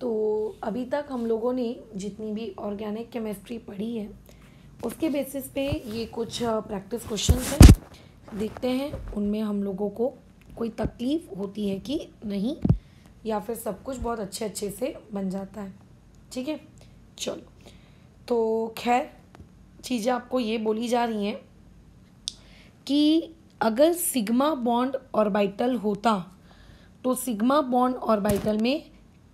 तो अभी तक हम लोगों ने जितनी भी ऑर्गेनिक केमिस्ट्री पढ़ी है उसके बेसिस पे ये कुछ प्रैक्टिस क्वेश्चंस हैं, देखते हैं उनमें हम लोगों को कोई तकलीफ़ होती है कि नहीं, या फिर सब कुछ बहुत अच्छे से बन जाता है। ठीक है, चलो। तो खैर चीज़ें आपको ये बोली जा रही हैं कि अगर सिग्मा बॉन्ड ऑर्बिटल होता तो सिग्मा बॉन्ड ऑर्बिटल में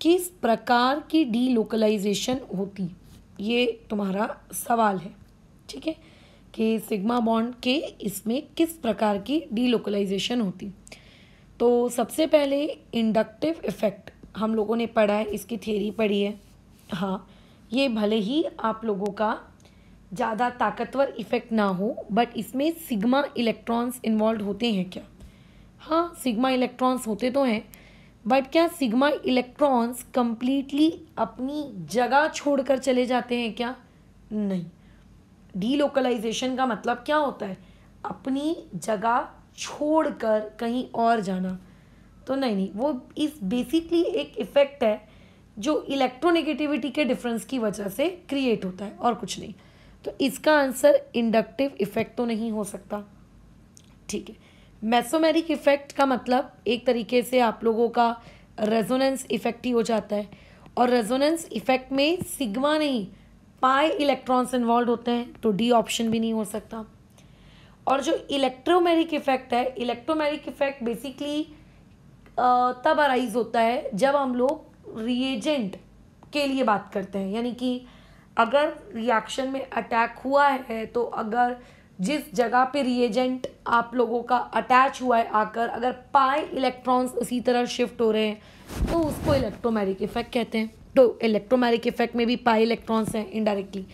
किस प्रकार की डीलोकलाइजेशन होती, ये तुम्हारा सवाल है। ठीक है, कि सिग्मा बॉन्ड के इसमें किस प्रकार की डीलोकलाइजेशन होती। तो सबसे पहले इंडक्टिव इफेक्ट हम लोगों ने पढ़ा है, इसकी थ्योरी पढ़ी है। हाँ, ये भले ही आप लोगों का ज़्यादा ताकतवर इफेक्ट ना हो, बट इसमें सिग्मा इलेक्ट्रॉन्स इन्वॉल्व होते हैं क्या? हाँ, सिग्मा इलेक्ट्रॉन्स होते तो हैं, बट क्या सिग्मा इलेक्ट्रॉन्स कंप्लीटली अपनी जगह छोड़कर चले जाते हैं क्या? नहीं। डीलोकलाइजेशन का मतलब क्या होता है? अपनी जगह छोड़कर कहीं और जाना। तो नहीं, वो इस बेसिकली एक इफेक्ट है जो इलेक्ट्रोनेगेटिविटी के डिफरेंस की वजह से क्रिएट होता है और कुछ नहीं। तो इसका आंसर इंडक्टिव इफेक्ट तो नहीं हो सकता। ठीक है, मेसोमेरिक इफेक्ट का मतलब एक तरीके से आप लोगों का रेजोनेंस इफेक्ट ही हो जाता है, और रेजोनेंस इफेक्ट में सिग्मा नहीं पाई इलेक्ट्रॉन्स इन्वॉल्व होते हैं, तो डी ऑप्शन भी नहीं हो सकता। और जो इलेक्ट्रोमेरिक इफेक्ट है, इलेक्ट्रोमेरिक इफेक्ट बेसिकली तब अराइज होता है जब हम लोग रिएजेंट के लिए बात करते हैं, यानी कि अगर रिएक्शन में अटैक हुआ है तो अगर जिस जगह पे रिएजेंट आप लोगों का अटैच हुआ है आकर, अगर पाई इलेक्ट्रॉन्स उसी तरह शिफ्ट हो रहे हैं तो उसको इलेक्ट्रोमेरिक इफेक्ट कहते हैं। तो इलेक्ट्रोमेरिक इफेक्ट में भी पाई इलेक्ट्रॉन्स हैं इनडायरेक्टली,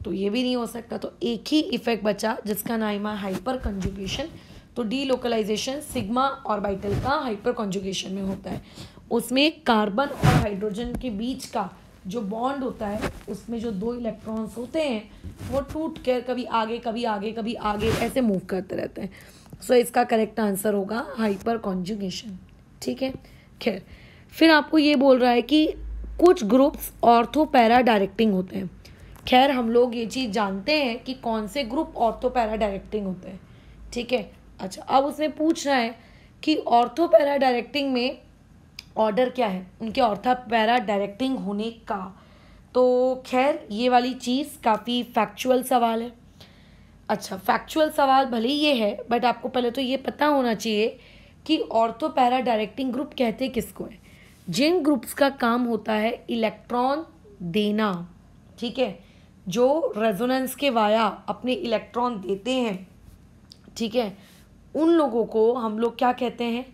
तो ये भी नहीं हो सकता। तो एक ही इफेक्ट बचा जिसका नाम है हाइपर कंजुगेशन। तो डीलोकलाइजेशन सिग्मा ऑर्बिटल का हाइपर कंजुगेशन में होता है। उसमें कार्बन और हाइड्रोजन के बीच का जो बॉन्ड होता है, उसमें जो दो इलेक्ट्रॉन्स होते हैं वो टूट कर कभी आगे कभी आगे कभी आगे ऐसे मूव करते रहते हैं। सो इसका करेक्ट आंसर होगा हाइपर कॉन्जुगेशन। ठीक है, खैर फिर आपको ये बोल रहा है कि कुछ ग्रुप्स ऑर्थो पैरा डायरेक्टिंग होते हैं। खैर हम लोग ये चीज़ जानते हैं कि कौन से ग्रुप ऑर्थो पैरा डायरेक्टिंग होते हैं। ठीक है, अच्छा अब उसने पूछ रहा है कि ऑर्थो पैरा डायरेक्टिंग में ऑर्डर क्या है उनके ऑर्थो पैरा डायरेक्टिंग होने का। तो खैर ये वाली चीज़ काफ़ी फैक्चुअल सवाल है। अच्छा, फैक्चुअल सवाल भले ही ये है, बट आपको पहले तो ये पता होना चाहिए कि ऑर्थो पैरा डायरेक्टिंग ग्रुप कहते किसको है। जिन ग्रुप्स का काम होता है इलेक्ट्रॉन देना, ठीक है, जो रेजोनेंस के वाया अपने इलेक्ट्रॉन देते हैं, ठीक है, उन लोगों को हम लोग क्या कहते हैं?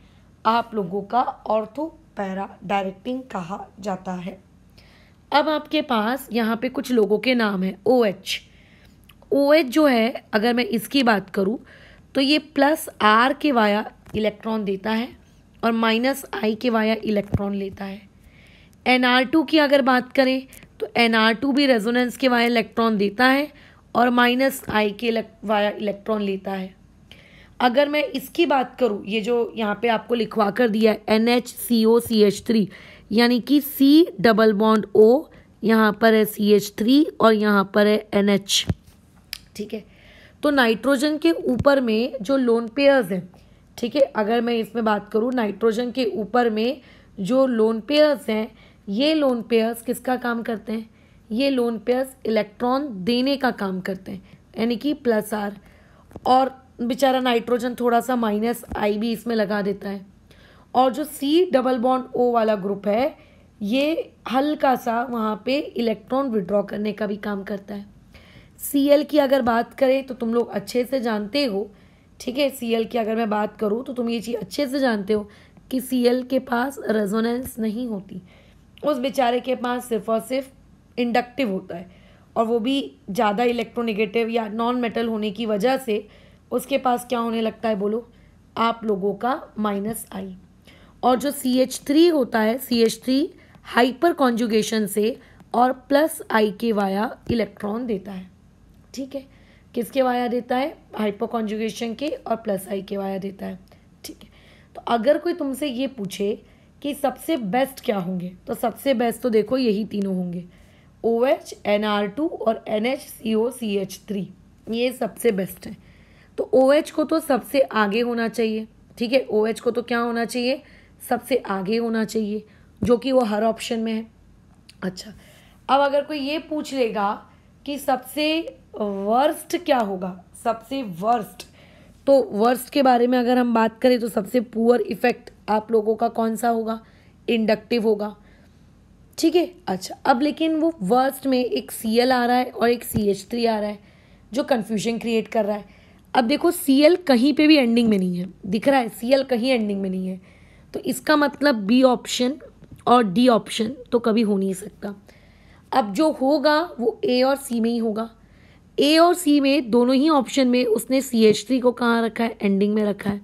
आप लोगों का ऑर्थो पैरा डायरेक्टिंग कहा जाता है। अब आपके पास यहाँ पे कुछ लोगों के नाम है। OH, OH जो है अगर मैं इसकी बात करूँ तो ये +R के वाया इलेक्ट्रॉन देता है और -I के वाया इलेक्ट्रॉन लेता है। Nr2 की अगर बात करें तो Nr2 भी रेजोनेंस के वाया इलेक्ट्रॉन देता है और -I के वाया इलेक्ट्रॉन लेता है। अगर मैं इसकी बात करूँ, ये जो यहाँ पे आपको लिखवा कर दिया है NHCOCH3, यानी कि C डबल बॉन्ड O, यहाँ पर है CH3 और यहाँ पर है NH। ठीक है, तो नाइट्रोजन के ऊपर में जो लोन पेयर्स हैं, ठीक है, अगर मैं इसमें बात करूँ नाइट्रोजन के ऊपर में जो लोन पेयर्स हैं, ये लोन पेयर्स किसका काम करते हैं? ये लोन पेयर्स इलेक्ट्रॉन देने का काम करते हैं, यानी कि +R। और बेचारा नाइट्रोजन थोड़ा सा -I भी इसमें लगा देता है। और जो C डबल बॉन्ड O वाला ग्रुप है, ये हल्का सा वहाँ पे इलेक्ट्रॉन विड्रॉ करने का भी काम करता है। Cl की अगर बात करें तो तुम लोग अच्छे से जानते हो, ठीक है, Cl की अगर मैं बात करूँ तो तुम ये चीज़ अच्छे से जानते हो कि Cl के पास रेजोनेंस नहीं होती, उस बेचारे के पास सिर्फ और सिर्फ इंडक्टिव होता है, और वो भी ज़्यादा इलेक्ट्रोनेगेटिव या नॉन मेटल होने की वजह से उसके पास क्या होने लगता है? बोलो आप लोगों का -I। और जो CH3 होता है, CH3 हाइपर कॉन्जुगेशन से और +I के वाया इलेक्ट्रॉन देता है। ठीक है, किसके वाया देता है? हाइपर कॉन्जुगेशन के और +I के वाया देता है। ठीक है, तो अगर कोई तुमसे ये पूछे कि सबसे बेस्ट क्या होंगे, तो सबसे बेस्ट तो देखो यही तीनों होंगे, OH, NR2 और NHCOCH3, ये सबसे बेस्ट है। तो OH को तो सबसे आगे होना चाहिए, ठीक है, OH को तो क्या होना चाहिए, सबसे आगे होना चाहिए, जो कि वो हर ऑप्शन में है। अच्छा, अब अगर कोई ये पूछ लेगा कि सबसे वर्स्ट क्या होगा, सबसे वर्स्ट, तो वर्स्ट के बारे में अगर हम बात करें तो सबसे पुअर इफेक्ट आप लोगों का कौन सा होगा, इंडक्टिव होगा, ठीक है। अच्छा, अब लेकिन वो वर्स्ट में एक Cl आ रहा है और एक CH3 आ रहा है, जो कन्फ्यूजन क्रिएट कर रहा है। अब देखो Cl कहीं पे भी एंडिंग में नहीं है, दिख रहा है Cl कहीं एंडिंग में नहीं है, तो इसका मतलब बी ऑप्शन और डी ऑप्शन तो कभी हो नहीं सकता। अब जो होगा वो ए और सी में ही होगा, ए और सी में दोनों ही ऑप्शन में उसने CH3 को कहाँ रखा है, एंडिंग में रखा है।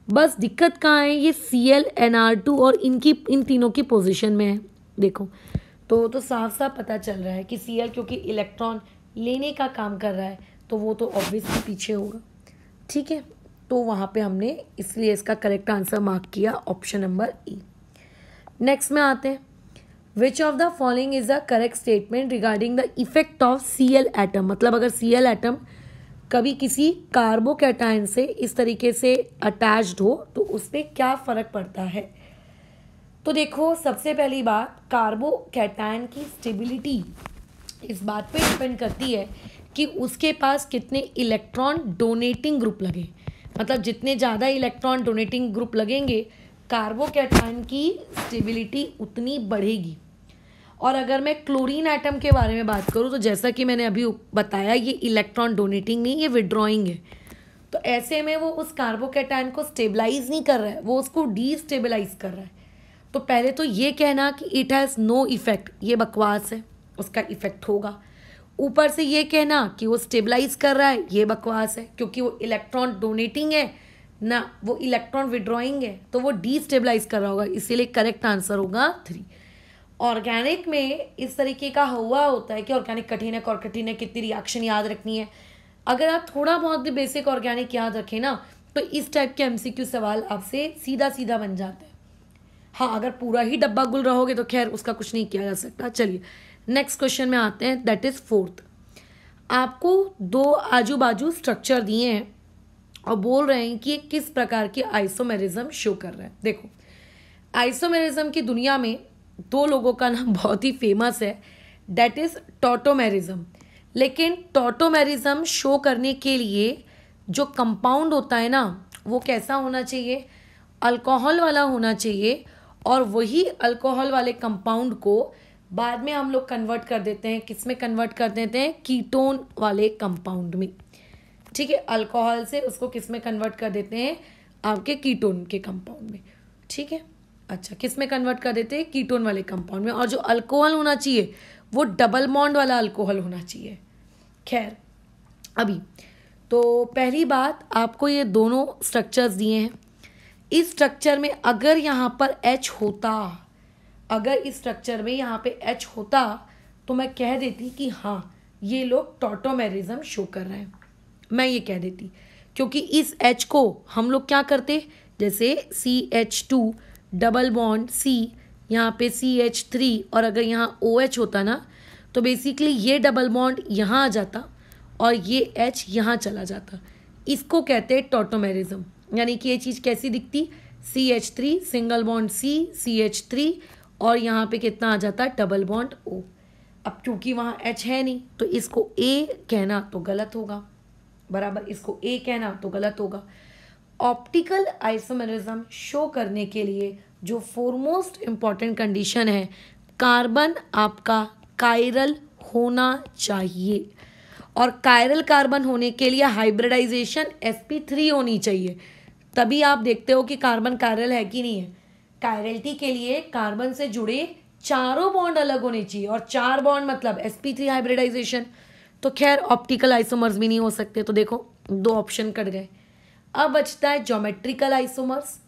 बस दिक्कत कहाँ है, ये Cl, NR2 और इन तीनों की पोजीशन में है, देखो तो साफ साफ पता चल रहा है कि Cl क्योंकि इलेक्ट्रॉन लेने का काम कर रहा है तो वो तो ऑब्वियसली पीछे होगा, ठीक है। तो वहाँ पे हमने इसलिए इसका करेक्ट आंसर मार्क किया ऑप्शन नंबर ई। नेक्स्ट में आते हैं, which of the following is the correct statement regarding the effect of Cl atom, मतलब अगर Cl एटम कभी किसी कार्बोकैटायन से इस तरीके से अटैच्ड हो तो उस पर क्या फर्क पड़ता है। तो देखो सबसे पहली बात, कार्बोकैटायन की स्टेबिलिटी इस बात पे डिपेंड करती है कि उसके पास कितने इलेक्ट्रॉन डोनेटिंग ग्रुप लगे, मतलब जितने ज़्यादा इलेक्ट्रॉन डोनेटिंग ग्रुप लगेंगे कार्बोकैटायन की स्टेबिलिटी उतनी बढ़ेगी। और अगर मैं क्लोरीन एटम के बारे में बात करूँ तो जैसा कि मैंने अभी बताया ये इलेक्ट्रॉन डोनेटिंग नहीं, ये विड्रॉइंग है, तो ऐसे में वो उस कार्बोकैटायन को स्टेबलाइज नहीं कर रहा है, वो उसको डीस्टेबलाइज कर रहा है। तो पहले तो ये कहना कि इट हैज़ नो इफेक्ट, ये बकवास है, उसका इफेक्ट होगा। ऊपर से ये कहना कि वो स्टेबलाइज कर रहा है, ये बकवास है, क्योंकि वो इलेक्ट्रॉन डोनेटिंग है ना, वो इलेक्ट्रॉन विड्रॉइंग है, तो वो डीस्टेबलाइज कर रहा होगा, इसीलिए करेक्ट आंसर होगा 3। ऑर्गेनिक में इस तरीके का हुआ होता है कि ऑर्गेनिक कठिन है, और कठिन है, कितनी रिएक्शन याद रखनी है। अगर आप थोड़ा बहुत भी बेसिक ऑर्गेनिक याद रखें ना तो इस टाइप के MCQ सवाल आपसे सीधा सीधा बन जाते हैं। हाँ, अगर पूरा ही डब्बा गुल रहोगे तो खैर उसका कुछ नहीं किया जा सकता। चलिए नेक्स्ट क्वेश्चन में आते हैं, दैट इज 4th। आपको 2 आजू बाजू स्ट्रक्चर दिए हैं और बोल रहे हैं कि ये किस प्रकार की आइसोमेरिज्म शो कर रहा है। देखो आइसोमेरिज्म की दुनिया में 2 लोगों का नाम बहुत ही फेमस है, दैट इज टॉटोमेरिज्म। लेकिन टॉटोमेरिज्म शो करने के लिए जो कंपाउंड होता है ना वो कैसा होना चाहिए, अल्कोहल वाला होना चाहिए, और वही अल्कोहल वाले कंपाउंड को बाद में हम लोग कन्वर्ट कर देते हैं, किस में कन्वर्ट कर देते हैं, कीटोन वाले कंपाउंड में, ठीक है। अल्कोहल से उसको किस में कन्वर्ट कर देते हैं, आपके कीटोन के कंपाउंड में, ठीक है। अच्छा, किस में कन्वर्ट कर देते हैं, कीटोन वाले कंपाउंड में। और जो अल्कोहल होना चाहिए वो डबल बॉन्ड वाला अल्कोहल होना चाहिए। खैर अभी तो पहली बात, आपको ये दोनों स्ट्रक्चर्स दिए हैं, इस स्ट्रक्चर में अगर यहाँ पर H होता, अगर इस स्ट्रक्चर में यहाँ पे H होता तो मैं कह देती कि हाँ ये लोग टॉटोमेरिज्म शो कर रहे हैं, मैं ये कह देती, क्योंकि इस H को हम लोग क्या करते, जैसे CH2 डबल बॉन्ड C, यहाँ पे CH3, और अगर यहाँ OH होता ना तो बेसिकली ये डबल बॉन्ड यहाँ आ जाता और ये H यहाँ चला जाता, इसको कहते हैं टॉटोमेरिज्म। यानी कि ये चीज़ कैसी दिखती, CH3 single bond C, CH3 और यहाँ पे कितना आ जाता है, डबल बॉन्ड O। अब क्योंकि वहाँ H है नहीं तो इसको A कहना तो गलत होगा, बराबर, इसको A कहना तो गलत होगा। ऑप्टिकल आइसोमेरिज्म शो करने के लिए जो फोरमोस्ट इम्पॉर्टेंट कंडीशन है, कार्बन आपका कायरल होना चाहिए, और कायरल कार्बन होने के लिए हाइब्रिडाइजेशन sp3 होनी चाहिए, तभी आप देखते हो कि कार्बन कायरल है कि नहीं है। कायरलिटी के लिए कार्बन से जुड़े चारों बॉन्ड अलग होने चाहिए, और 4 बॉन्ड मतलब sp3 हाइब्रिडाइजेशन। तो खैर ऑप्टिकल आइसोमर्स भी नहीं हो सकते, तो देखो 2 ऑप्शन कट गए। अब बचता है ज्योमेट्रिकल आइसोमर्स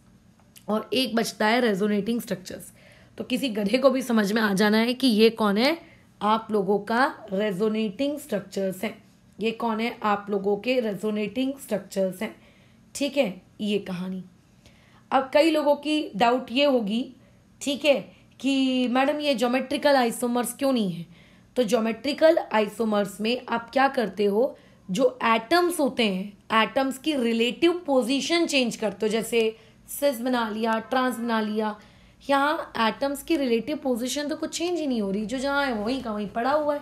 और एक बचता है रेजोनेटिंग स्ट्रक्चर्स। तो किसी गधे को भी समझ में आ जाना है कि ये कौन है, आप लोगों का रेजोनेटिंग स्ट्रक्चर्स हैं, ये कौन है, आप लोगों के रेजोनेटिंग स्ट्रक्चर्स हैं, ठीक है। ये कहानी। अब कई लोगों की डाउट ये होगी ठीक है, कि मैडम ये ज्योमेट्रिकल आइसोमर्स क्यों नहीं है। तो ज्योमेट्रिकल आइसोमर्स में आप क्या करते हो, जो एटम्स होते हैं एटम्स की रिलेटिव पोजीशन चेंज करते हो, जैसे सिस बना लिया, ट्रांस बना लिया। यहाँ एटम्स की रिलेटिव पोजीशन तो कुछ चेंज ही नहीं हो रही, जो जहाँ है वहीं का वहीं पड़ा हुआ है।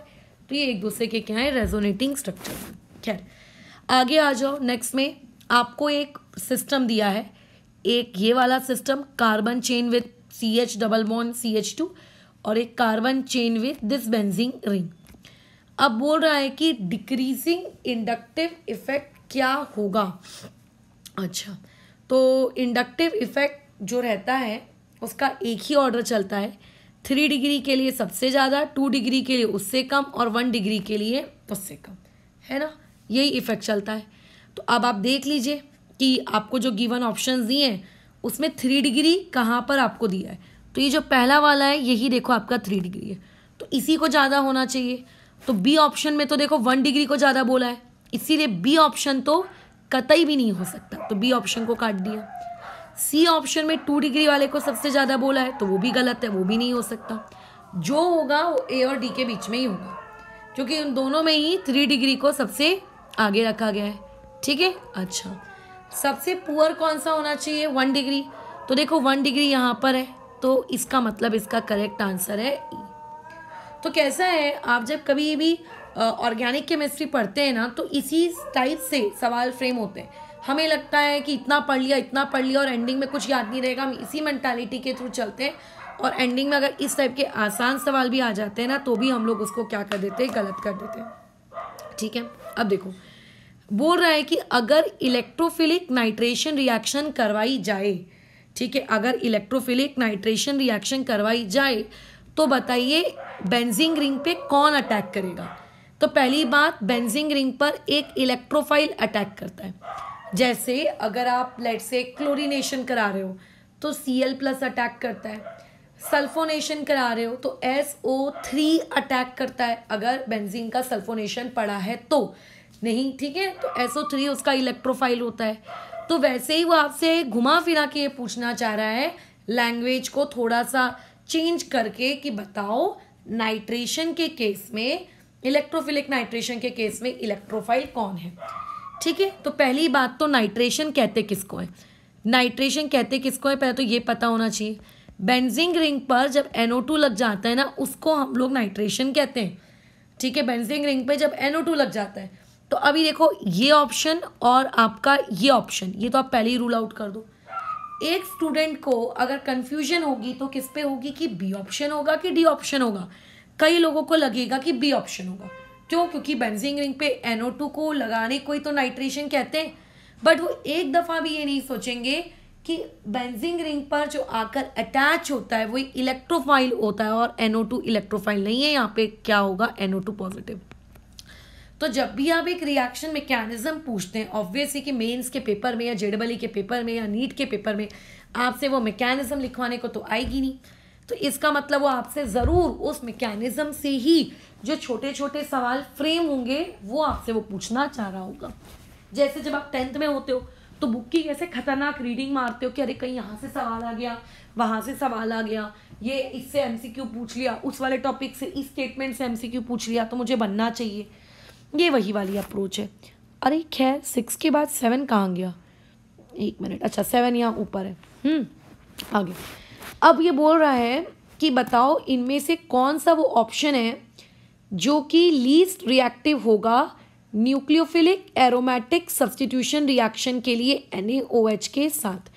तो ये एक दूसरे के क्या है, रेजोनेटिंग स्ट्रक्चर। खैर आगे आ जाओ। नेक्स्ट में आपको एक सिस्टम दिया है, एक ये वाला system, carbon chain with CH double bond CH2 और एक carbon chain with this benzene ring. अब बोल रहा है कि डिक्रीजिंग इंडक्टिव इफेक्ट क्या होगा। अच्छा, तो इंडक्टिव इफेक्ट जो रहता है उसका एक ही ऑर्डर चलता है, 3 डिग्री के लिए सबसे ज़्यादा, 2 डिग्री के लिए उससे कम और 1 डिग्री के लिए उससे कम, है ना, यही इफेक्ट चलता है। तो अब आप देख लीजिए कि आपको जो गिवन ऑप्शंस दिए हैं उसमें 3 डिग्री कहाँ पर आपको दिया है। तो ये जो पहला वाला है यही देखो आपका 3 डिग्री है, तो इसी को ज़्यादा होना चाहिए। तो बी ऑप्शन में तो देखो 1 डिग्री को ज़्यादा बोला है, इसीलिए बी ऑप्शन तो कतई भी नहीं हो सकता, तो बी ऑप्शन को काट दिया। सी ऑप्शन में 2 डिग्री वाले को सबसे ज़्यादा बोला है, तो वो भी गलत है, वो भी नहीं हो सकता। जो होगा वो ए और डी के बीच में ही होगा, क्योंकि उन दोनों में ही 3 डिग्री को सबसे आगे रखा गया है। ठीक है। अच्छा, सबसे पुअर कौन सा होना चाहिए, 1 डिग्री। तो देखो 1 डिग्री यहाँ पर है, तो इसका मतलब इसका करेक्ट आंसर है ई। तो कैसा है, आप जब कभी भी ऑर्गेनिक केमिस्ट्री पढ़ते हैं ना, तो इसी टाइप से सवाल फ्रेम होते हैं। हमें लगता है कि इतना पढ़ लिया और एंडिंग में कुछ याद नहीं रहेगा, हम इसी मेंटालिटी के थ्रू चलते हैं, और एंडिंग में अगर इस टाइप के आसान सवाल भी आ जाते हैं ना, तो भी हम लोग उसको क्या कर देते हैं, गलत कर देते हैं। ठीक है। अब देखो बोल रहा है कि अगर इलेक्ट्रोफिलिक नाइट्रेशन रिएक्शन करवाई जाए, ठीक है, अगर इलेक्ट्रोफिलिक नाइट्रेशन रिएक्शन करवाई जाए तो बताइए बेंजीन रिंग पे कौन अटैक करेगा। तो पहली बात, बेंजीन रिंग पर एक इलेक्ट्रोफाइल अटैक करता है। जैसे अगर आप लेट्स से क्लोरीनेशन करा रहे हो तो Cl+ अटैक करता है, सल्फोनेशन करा रहे हो तो SO3 अटैक करता है, अगर बेंजीन का सल्फोनेशन पड़ा है तो नहीं। ठीक है, तो SO3 उसका इलेक्ट्रोफाइल होता है। तो वैसे ही वो आपसे घुमा फिरा के ये पूछना चाह रहा है, लैंग्वेज को थोड़ा सा चेंज करके, कि बताओ नाइट्रेशन के केस में, इलेक्ट्रोफिलिक नाइट्रेशन के केस में इलेक्ट्रोफाइल कौन है। ठीक है, तो पहली बात तो नाइट्रेशन कहते किसको है, नाइट्रेशन कहते किसको है, पहले तो ये पता होना चाहिए। बेंजीन रिंग पर जब NO2 लग जाता है ना, उसको हम लोग नाइट्रेशन कहते हैं। ठीक है, बेंजीन रिंग पे जब NO2 लग जाता है, तो अभी देखो ये ऑप्शन और आपका ये ऑप्शन, ये तो आप पहले ही रूल आउट कर दो। एक स्टूडेंट को अगर कंफ्यूजन होगी तो किस पे होगी, कि बी ऑप्शन होगा कि डी ऑप्शन होगा। कई लोगों को लगेगा कि बी ऑप्शन होगा, क्यों, क्योंकि बेंजीन रिंग पे NO2 को लगाने को ही तो नाइट्रेशन कहते हैं। बट वो एक दफ़ा भी ये नहीं सोचेंगे कि बेंजीन रिंग पर जो आकर अटैच होता है वो एक इलेक्ट्रोफाइल होता है, और NO2 इलेक्ट्रोफाइल नहीं है, यहाँ पे क्या होगा, NO2 पॉजिटिव। तो जब भी आप एक रिएक्शन मैकेनिज्म पूछते हैं, ऑब्वियसली कि मेंस के पेपर में या JEE के पेपर में या नीट के पेपर में आपसे वो मैकेनिज्म लिखवाने को तो आएगी नहीं, तो इसका मतलब वो आपसे ज़रूर उस मैकेनिज्म से ही जो छोटे छोटे सवाल फ्रेम होंगे वो आपसे वो पूछना चाह रहा होगा। जैसे जब आप 10th में होते हो तो बुक की कैसे खतरनाक रीडिंग मारते हो कि अरे कहीं यहाँ से सवाल आ गया, वहाँ से सवाल आ गया, ये इससे MCQ पूछ लिया, उस वाले टॉपिक से इस स्टेटमेंट से MCQ पूछ लिया, तो मुझे बनना चाहिए। ये वही वाली अप्रोच है। अरे खैर 6 के बाद 7 कहाँ गया, 1 मिनट, अच्छा 7 यहाँ ऊपर है। आगे अब ये बोल रहा है कि बताओ इनमें से कौन सा वो ऑप्शन है जो कि लीस्ट रिएक्टिव होगा न्यूक्लियोफिलिक एरोमेटिक सब्स्टिट्यूशन रिएक्शन के लिए NaOH के साथ।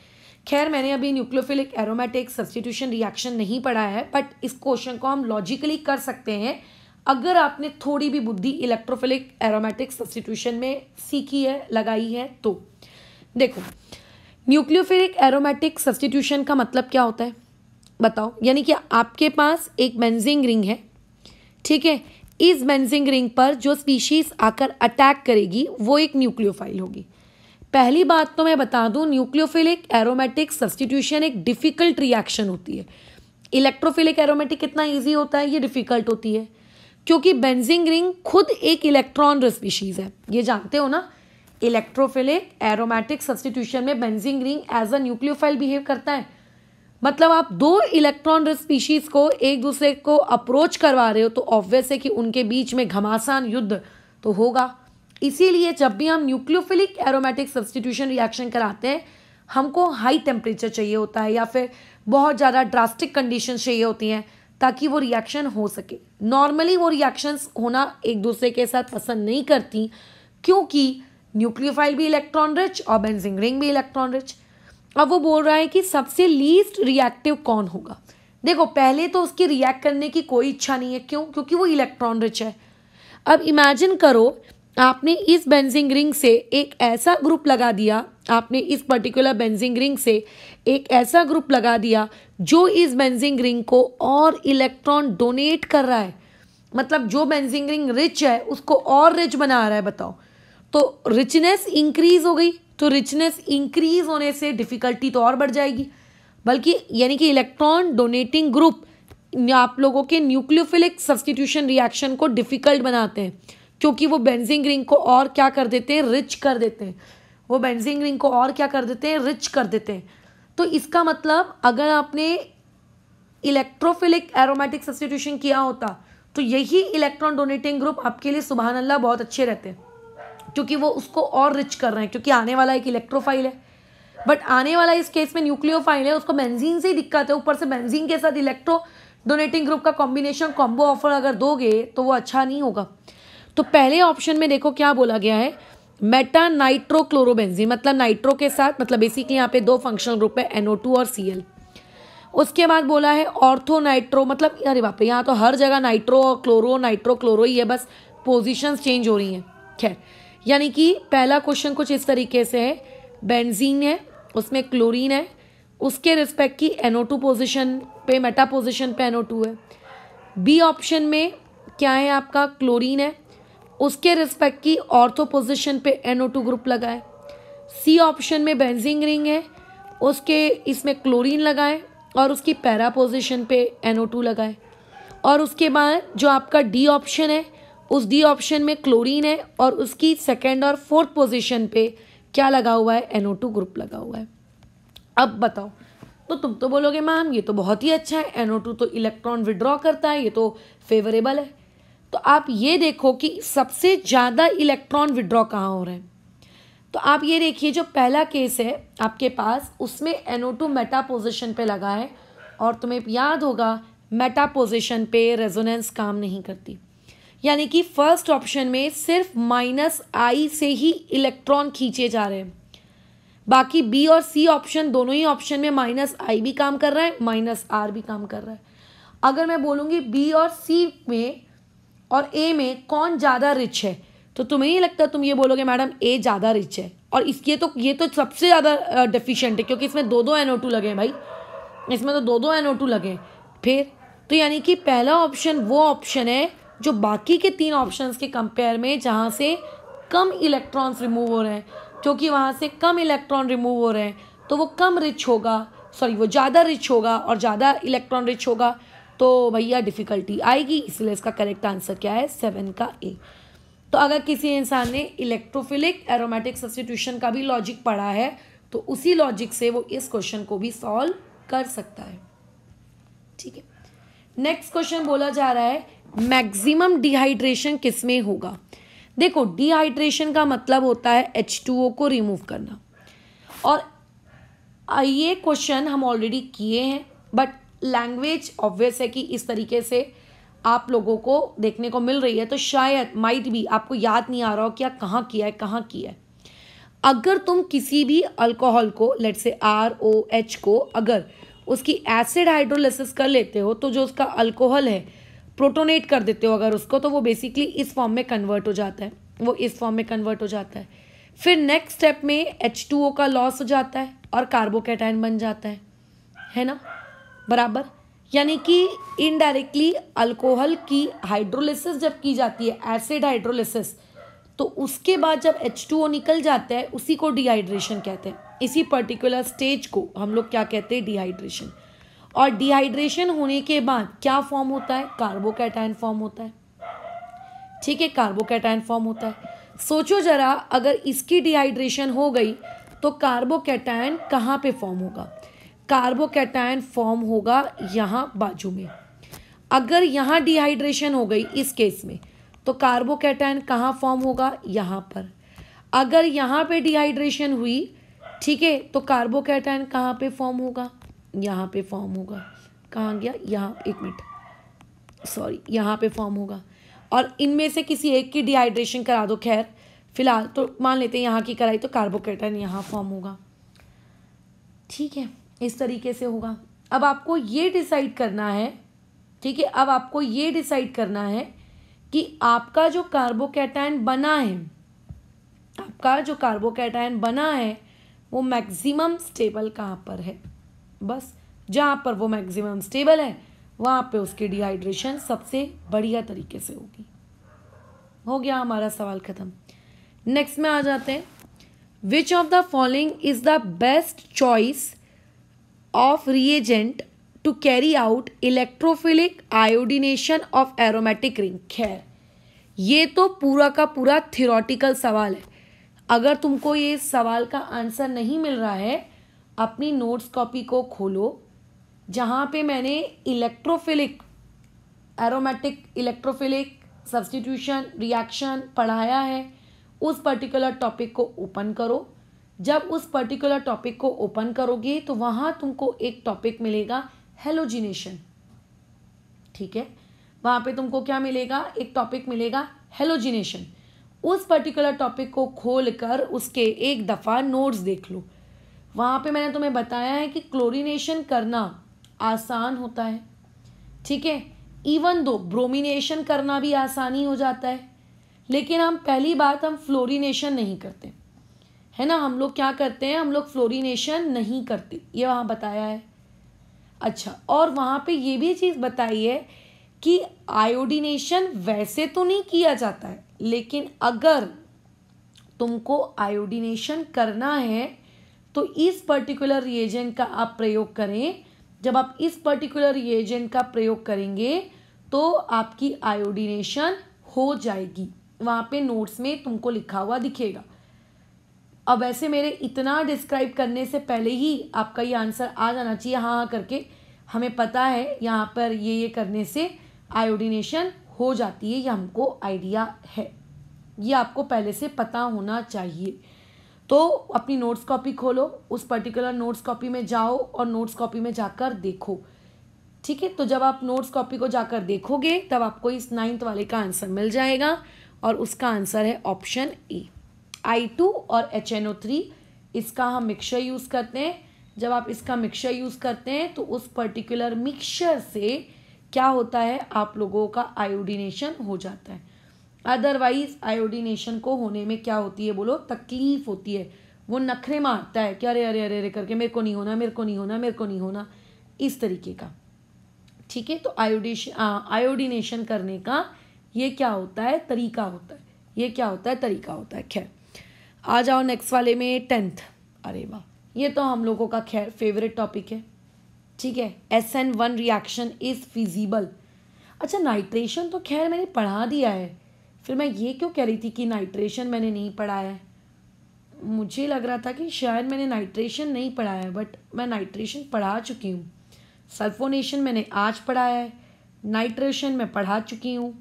खैर मैंने अभी न्यूक्लियोफिलिक एरोमेटिक सब्स्टिट्यूशन रिएक्शन नहीं पढ़ा है, बट इस क्वेश्चन को हम लॉजिकली कर सकते हैं अगर आपने थोड़ी भी बुद्धि इलेक्ट्रोफिलिक एरोमेटिक सब्स्टिट्यूशन में सीखी है, लगाई है। तो देखो न्यूक्लियोफिलिक एरोमेटिक सब्स्टिट्यूशन का मतलब क्या होता है बताओ, यानी कि आपके पास एक बेंजीन रिंग है, ठीक है, इस बेंजीन रिंग पर जो स्पीशीज आकर अटैक करेगी वो एक न्यूक्लियोफाइल होगी। पहली बात तो मैं बता दूं, न्यूक्लियोफिलिक एरोमेटिक सब्स्टिट्यूशन एक डिफिकल्ट रिएक्शन होती है। इलेक्ट्रोफिलिक एरोमेटिक कितना इजी होता है, ये डिफिकल्ट होती है, क्योंकि बेंजीन रिंग खुद एक इलेक्ट्रॉन रिच स्पीशीज है, ये जानते हो ना। इलेक्ट्रोफिलिक एरोमेटिक सब्स्टिट्यूशन में benzene ring as a nucleophile behave करता है, मतलब आप दो इलेक्ट्रॉन रिच स्पीशीज को एक दूसरे को अप्रोच करवा रहे हो, तो ऑब्वियस है कि उनके बीच में घमासान युद्ध तो होगा। इसीलिए जब भी हम न्यूक्लियोफिलिक एरोमेटिक सब्स्टिट्यूशन रिएक्शन कराते हैं, हमको हाई टेम्परेचर चाहिए होता है या फिर बहुत ज़्यादा ड्रास्टिक कंडीशन चाहिए होती हैं ताकि वो रिएक्शन हो सके। नॉर्मली वो रिएक्शंस होना एक दूसरे के साथ पसंद नहीं करती, क्योंकि न्यूक्लियोफाइल भी इलेक्ट्रॉन रिच और बेंजीन रिंग भी इलेक्ट्रॉन रिच। अब वो बोल रहा है कि सबसे लीस्ट रिएक्टिव कौन होगा। देखो, पहले तो उसकी रिएक्ट करने की कोई इच्छा नहीं है, क्यों? क्योंकि वो इलेक्ट्रॉन रिच है। अब इमेजिन करो, आपने इस बेंजीन रिंग से एक ऐसा ग्रुप लगा दिया, आपने इस पर्टिकुलर बेंजीन रिंग से एक ऐसा ग्रुप लगा दिया जो इस बेंजीन रिंग को और इलेक्ट्रॉन डोनेट कर रहा है, मतलब जो बेंजीन रिंग रिच है उसको और रिच बना रहा है। बताओ, तो रिचनेस इंक्रीज हो गई, तो रिचनेस इंक्रीज होने से डिफिकल्टी तो और बढ़ जाएगी। बल्कि यानी कि इलेक्ट्रॉन डोनेटिंग ग्रुप आप लोगों के न्यूक्लियोफिलिक सब्स्टिट्यूशन रिएक्शन को डिफिकल्ट बनाते हैं, क्योंकि वो बेंजीन रिंग को और क्या कर देते हैं, रिच कर देते हैं। वो बेंजीन रिंग को और क्या कर देते हैं, रिच कर देते हैं। तो इसका मतलब अगर आपने इलेक्ट्रोफिलिक एरोमेटिक सब्स्टिट्यूशन किया होता तो यही इलेक्ट्रॉन डोनेटिंग ग्रुप आपके लिए सुभान अल्लाह बहुत अच्छे रहते हैं, क्योंकि वो उसको और रिच कर रहे हैं, क्योंकि आने वाला एक इलेक्ट्रोफाइल है। बट आने वाला इस केस में न्यूक्लियोफाइल है, उसको बेंजीन से ही दिक्कत है, ऊपर से बेंजीन के साथ इलेक्ट्रो डोनेटिंग ग्रुप का कॉम्बिनेशन कॉम्बो ऑफर अगर दोगे तो वो अच्छा नहीं होगा। तो पहले ऑप्शन में देखो क्या बोला गया है, मेटा नाइट्रोक्लोरोबेंजीन, मतलब नाइट्रो के साथ, मतलब बेसिकली यहाँ पे दो फंक्शनल ग्रुप है NO2 और Cl। उसके बाद बोला है ऑर्थो नाइट्रो, मतलब अरे बाप रे, यहाँ तो हर जगह नाइट्रो और क्लोरो नाइट्रो क्लोरो ही है, बस पोजीशंस चेंज हो रही हैं। खैर, यानी कि पहला क्वेश्चन कुछ इस तरीके से है, बेंजीन है, उसमें क्लोरीन है, उसके रिस्पेक्ट की NO2 पोजीशन पे, मेटा पोजीशन पे NO2 है। बी ऑप्शन में क्या है आपका, क्लोरीन है, उसके रिस्पेक्ट की ऑर्थो पोजीशन पे NO2 ग्रुप लगा है। सी ऑप्शन में बेंजीन रिंग है, उसके इसमें क्लोरीन लगा है और उसकी पैरा पोजीशन पे NO2 लगा है। और उसके बाद जो आपका डी ऑप्शन है, उस डी ऑप्शन में क्लोरीन है और उसकी सेकेंड और फोर्थ पोजीशन पे क्या लगा हुआ है, NO2 ग्रुप लगा हुआ है। अब बताओ, तो तुम तो बोलोगे मैम ये तो बहुत ही अच्छा है, NO2 तो इलेक्ट्रॉन विड्रॉ करता है, ये तो फेवरेबल है। तो आप ये देखो कि सबसे ज़्यादा इलेक्ट्रॉन विड्रॉ कहाँ हो रहे हैं। तो आप ये देखिए, जो पहला केस है आपके पास, उसमें NO2 मेटा पोजीशन पे लगा है, और तुम्हें याद होगा मेटा पोजीशन पे रेजोनेंस काम नहीं करती, यानी कि फर्स्ट ऑप्शन में सिर्फ -I से ही इलेक्ट्रॉन खींचे जा रहे हैं। बाकी बी और सी ऑप्शन, दोनों ही ऑप्शन में -I भी काम कर रहा है, -R भी काम कर रहा है। अगर मैं बोलूँगी बी और सी में और ए में कौन ज़्यादा रिच है, तो तुम्हें नहीं लगता, तुम ये बोलोगे मैडम ए ज़्यादा रिच है, और इसके तो ये तो सबसे ज़्यादा डेफिशिएंट है, क्योंकि इसमें दो NO2 लगे हैं भाई, इसमें तो दो NO2 लगे हैं। फिर तो यानी कि पहला ऑप्शन वो ऑप्शन है जो बाकी के तीन ऑप्शंस के कंपेयर में जहाँ से कम इलेक्ट्रॉन्स रिमूव हो रहे हैं, क्योंकि वहाँ से कम इलेक्ट्रॉन रिमूव हो रहे हैं तो वो कम रिच होगा, सॉरी वो ज़्यादा रिच होगा, और ज़्यादा इलेक्ट्रॉन रिच होगा तो भैया डिफ़िकल्टी आएगी। इसलिए इसका करेक्ट आंसर क्या है, 7 का ए। तो अगर किसी इंसान ने इलेक्ट्रोफिलिक एरोमेटिक सब्स्टिट्यूशन का भी लॉजिक पढ़ा है तो उसी लॉजिक से वो इस क्वेश्चन को भी सॉल्व कर सकता है। ठीक है, नेक्स्ट क्वेश्चन बोला जा रहा है, मैक्सिमम डिहाइड्रेशन किसमें होगा। देखो, डिहाइड्रेशन का मतलब होता है H2O को रिमूव करना, और ये क्वेश्चन हम ऑलरेडी किए हैं, बट लैंग्वेज ऑब्वियस है कि इस तरीके से आप लोगों को देखने को मिल रही है, तो शायद माइट भी आपको याद नहीं आ रहा हो कि कहाँ किया है। अगर तुम किसी भी अल्कोहल को, लेट्स से ROH को, अगर उसकी एसिड हाइड्रोलिसिस कर लेते हो तो जो उसका अल्कोहल है प्रोटोनेट कर देते हो अगर उसको, तो वो बेसिकली इस फॉर्म में कन्वर्ट हो जाता है, फिर नेक्स्ट स्टेप में H2O का लॉस हो जाता है और कार्बोकैटायन बन जाता है ना, बराबर। यानी कि इनडायरेक्टली अल्कोहल की हाइड्रोलिसिस जब की जाती है, एसिड हाइड्रोलिसिस, तो उसके बाद जब H2O निकल जाता है उसी को डिहाइड्रेशन कहते हैं। इसी पर्टिकुलर स्टेज को हम लोग क्या कहते हैं, डिहाइड्रेशन। और डिहाइड्रेशन होने के बाद क्या फॉर्म होता है, कार्बोकैटायन फॉर्म होता है। ठीक है, कार्बोकैटायन फॉर्म होता है। सोचो जरा, अगर इसकी डिहाइड्रेशन हो गई तो कार्बोकैटायन कहाँ पे फॉर्म होगा। कार्बोकैटायन फॉर्म होगा यहाँ बाजू में। अगर यहाँ डिहाइड्रेशन हो गई इस केस में तो कार्बोकैटायन कहाँ फॉर्म होगा, यहाँ पर। अगर यहाँ पे डिहाइड्रेशन हुई, ठीक है, तो कार्बोकैटायन कहाँ पे फॉर्म होगा, यहाँ पे फॉर्म होगा। कहाँ गया, यहाँ, एक मिनट, सॉरी, यहाँ पे फॉर्म होगा। और इनमें से किसी एक की डिहाइड्रेशन करा दो, खैर फिलहाल तो मान लेते हैं यहाँ की कराई, तो कार्बोकैटायन यहाँ फॉर्म होगा। ठीक है, इस तरीके से होगा। अब आपको ये डिसाइड करना है, ठीक है, अब आपको ये डिसाइड करना है कि आपका जो कार्बोकैटायन बना है, आपका जो कार्बोकैटायन बना है वो मैक्सिमम स्टेबल कहाँ पर है। बस जहाँ पर वो मैक्सिमम स्टेबल है वहाँ पे उसकी डिहाइड्रेशन सबसे बढ़िया तरीके से होगी। हो गया हमारा सवाल खत्म। नेक्स्ट में आ जाते हैं। Which of the following is the best choice of reagent to carry out electrophilic iodination of aromatic ring. खैर ये तो पूरा का पूरा थियोरेटिकल सवाल है। अगर तुमको ये सवाल का आंसर नहीं मिल रहा है, अपनी नोट्स कॉपी को खोलो, जहाँ पे मैंने electrophilic aromatic electrophilic substitution reaction पढ़ाया है, उस पर्टिकुलर टॉपिक को ओपन करो। जब उस पर्टिकुलर टॉपिक को ओपन करोगे तो वहाँ तुमको एक टॉपिक मिलेगा हेलोजिनेशन। ठीक है, वहाँ पे तुमको क्या मिलेगा, एक टॉपिक मिलेगा हेलोजिनेशन। उस पर्टिकुलर टॉपिक को खोलकर उसके एक दफ़ा नोट्स देख लो। वहाँ पे मैंने तुम्हें बताया है कि क्लोरीनेशन करना आसान होता है, ठीक है, इवन दो ब्रोमिनेशन करना भी आसानी हो जाता है, लेकिन हम पहली बात हम फ्लोरिनेशन नहीं करते, है ना। हम लोग क्या करते हैं, हम लोग फ्लोरिनेशन नहीं करते, ये वहाँ बताया है। अच्छा, और वहाँ पे ये भी चीज़ बताई है कि आयोडीनेशन वैसे तो नहीं किया जाता है, लेकिन अगर तुमको आयोडीनेशन करना है तो इस पर्टिकुलर रिएजेंट का आप प्रयोग करें। जब आप इस पर्टिकुलर रिएजेंट का प्रयोग करेंगे तो आपकी आयोडीनेशन हो जाएगी। वहाँ पे नोट्स में तुमको लिखा हुआ दिखेगा। अब वैसे मेरे इतना डिस्क्राइब करने से पहले ही आपका ये आंसर आ जाना चाहिए, हाँ हाँ करके। हमें पता है यहाँ पर ये करने से आयोडीनेशन हो जाती है, ये हमको आइडिया है, ये आपको पहले से पता होना चाहिए। तो अपनी नोट्स कॉपी खोलो, उस पर्टिकुलर नोट्स कॉपी में जाओ और नोट्स कॉपी में जाकर देखो। ठीक है, तो जब आप नोट्स कॉपी को जाकर देखोगे तब आपको इस 9th वाले का आंसर मिल जाएगा, और उसका आंसर है ऑप्शन ए, I2 और HNO3। इसका हम मिक्सचर यूज़ करते हैं। जब आप इसका मिक्सचर यूज़ करते हैं तो उस पर्टिकुलर मिक्सचर से क्या होता है, आप लोगों का आयोडीनेशन हो जाता है। अदरवाइज आयोडीनेशन को होने में क्या होती है, बोलो, तकलीफ होती है। वो नखरे मारता है कि अरे अरे अरे अरे करके, मेरे को नहीं होना, मेरे को नहीं होना, मेरे को नहीं होना, इस तरीके का। ठीक है, तो आयोडीनेशन करने का ये क्या होता है, तरीका होता है। ये क्या होता है, तरीका होता है। खैर आ जाओ नेक्स्ट वाले में, 10th। अरे वाह, ये तो हम लोगों का खैर फेवरेट टॉपिक है। ठीक है, SN1 रिएक्शन इज फिजिबल। अच्छा, नाइट्रेशन तो खैर मैंने पढ़ा दिया है, फिर मैं ये क्यों कह रही थी कि नाइट्रेशन मैंने नहीं पढ़ाया है। मुझे लग रहा था कि शायद मैंने नाइट्रेशन नहीं पढ़ाया है, बट मैं नाइट्रेशन पढ़ा चुकी हूँ। सल्फोनेशन मैंने आज पढ़ाया है, नाइट्रेशन मैं पढ़ा चुकी हूँ।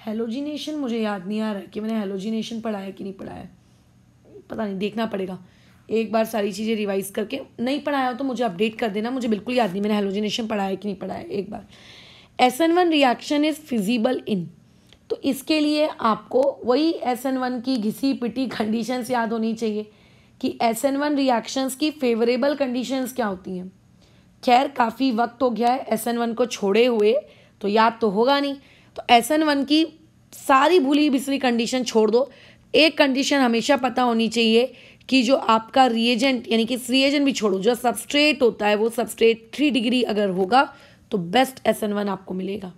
हेलोजिनेशन मुझे याद नहीं आ रहा है कि मैंने हेलोजिनेशन पढ़ाया कि नहीं पढ़ाया, पता नहीं, देखना पड़ेगा एक बार सारी चीज़ें रिवाइज करके। नहीं पढ़ाया तो मुझे अपडेट कर देना, मुझे बिल्कुल याद नहीं मैंने हेलोजिनेशन पढ़ाया कि नहीं पढ़ाया एक बार। SN1 रिएक्शन इज फिजिबल इन, तो इसके लिए आपको वही SN1 की घिसी पिटी कंडीशंस याद होनी चाहिए कि SN1 रिएक्शंस की फेवरेबल कंडीशंस क्या होती हैं। खैर काफ़ी वक्त हो गया है SN1 को छोड़े हुए, तो याद तो होगा नहीं। तो SN1 की सारी भूली बिसरी कंडीशन छोड़ दो, एक कंडीशन हमेशा पता होनी चाहिए कि जो आपका रिएजेंट, यानी कि रिएजेंट भी छोड़ो, जो सबस्ट्रेट होता है वो सबस्ट्रेट 3 डिग्री अगर होगा तो बेस्ट SN1 आपको मिलेगा।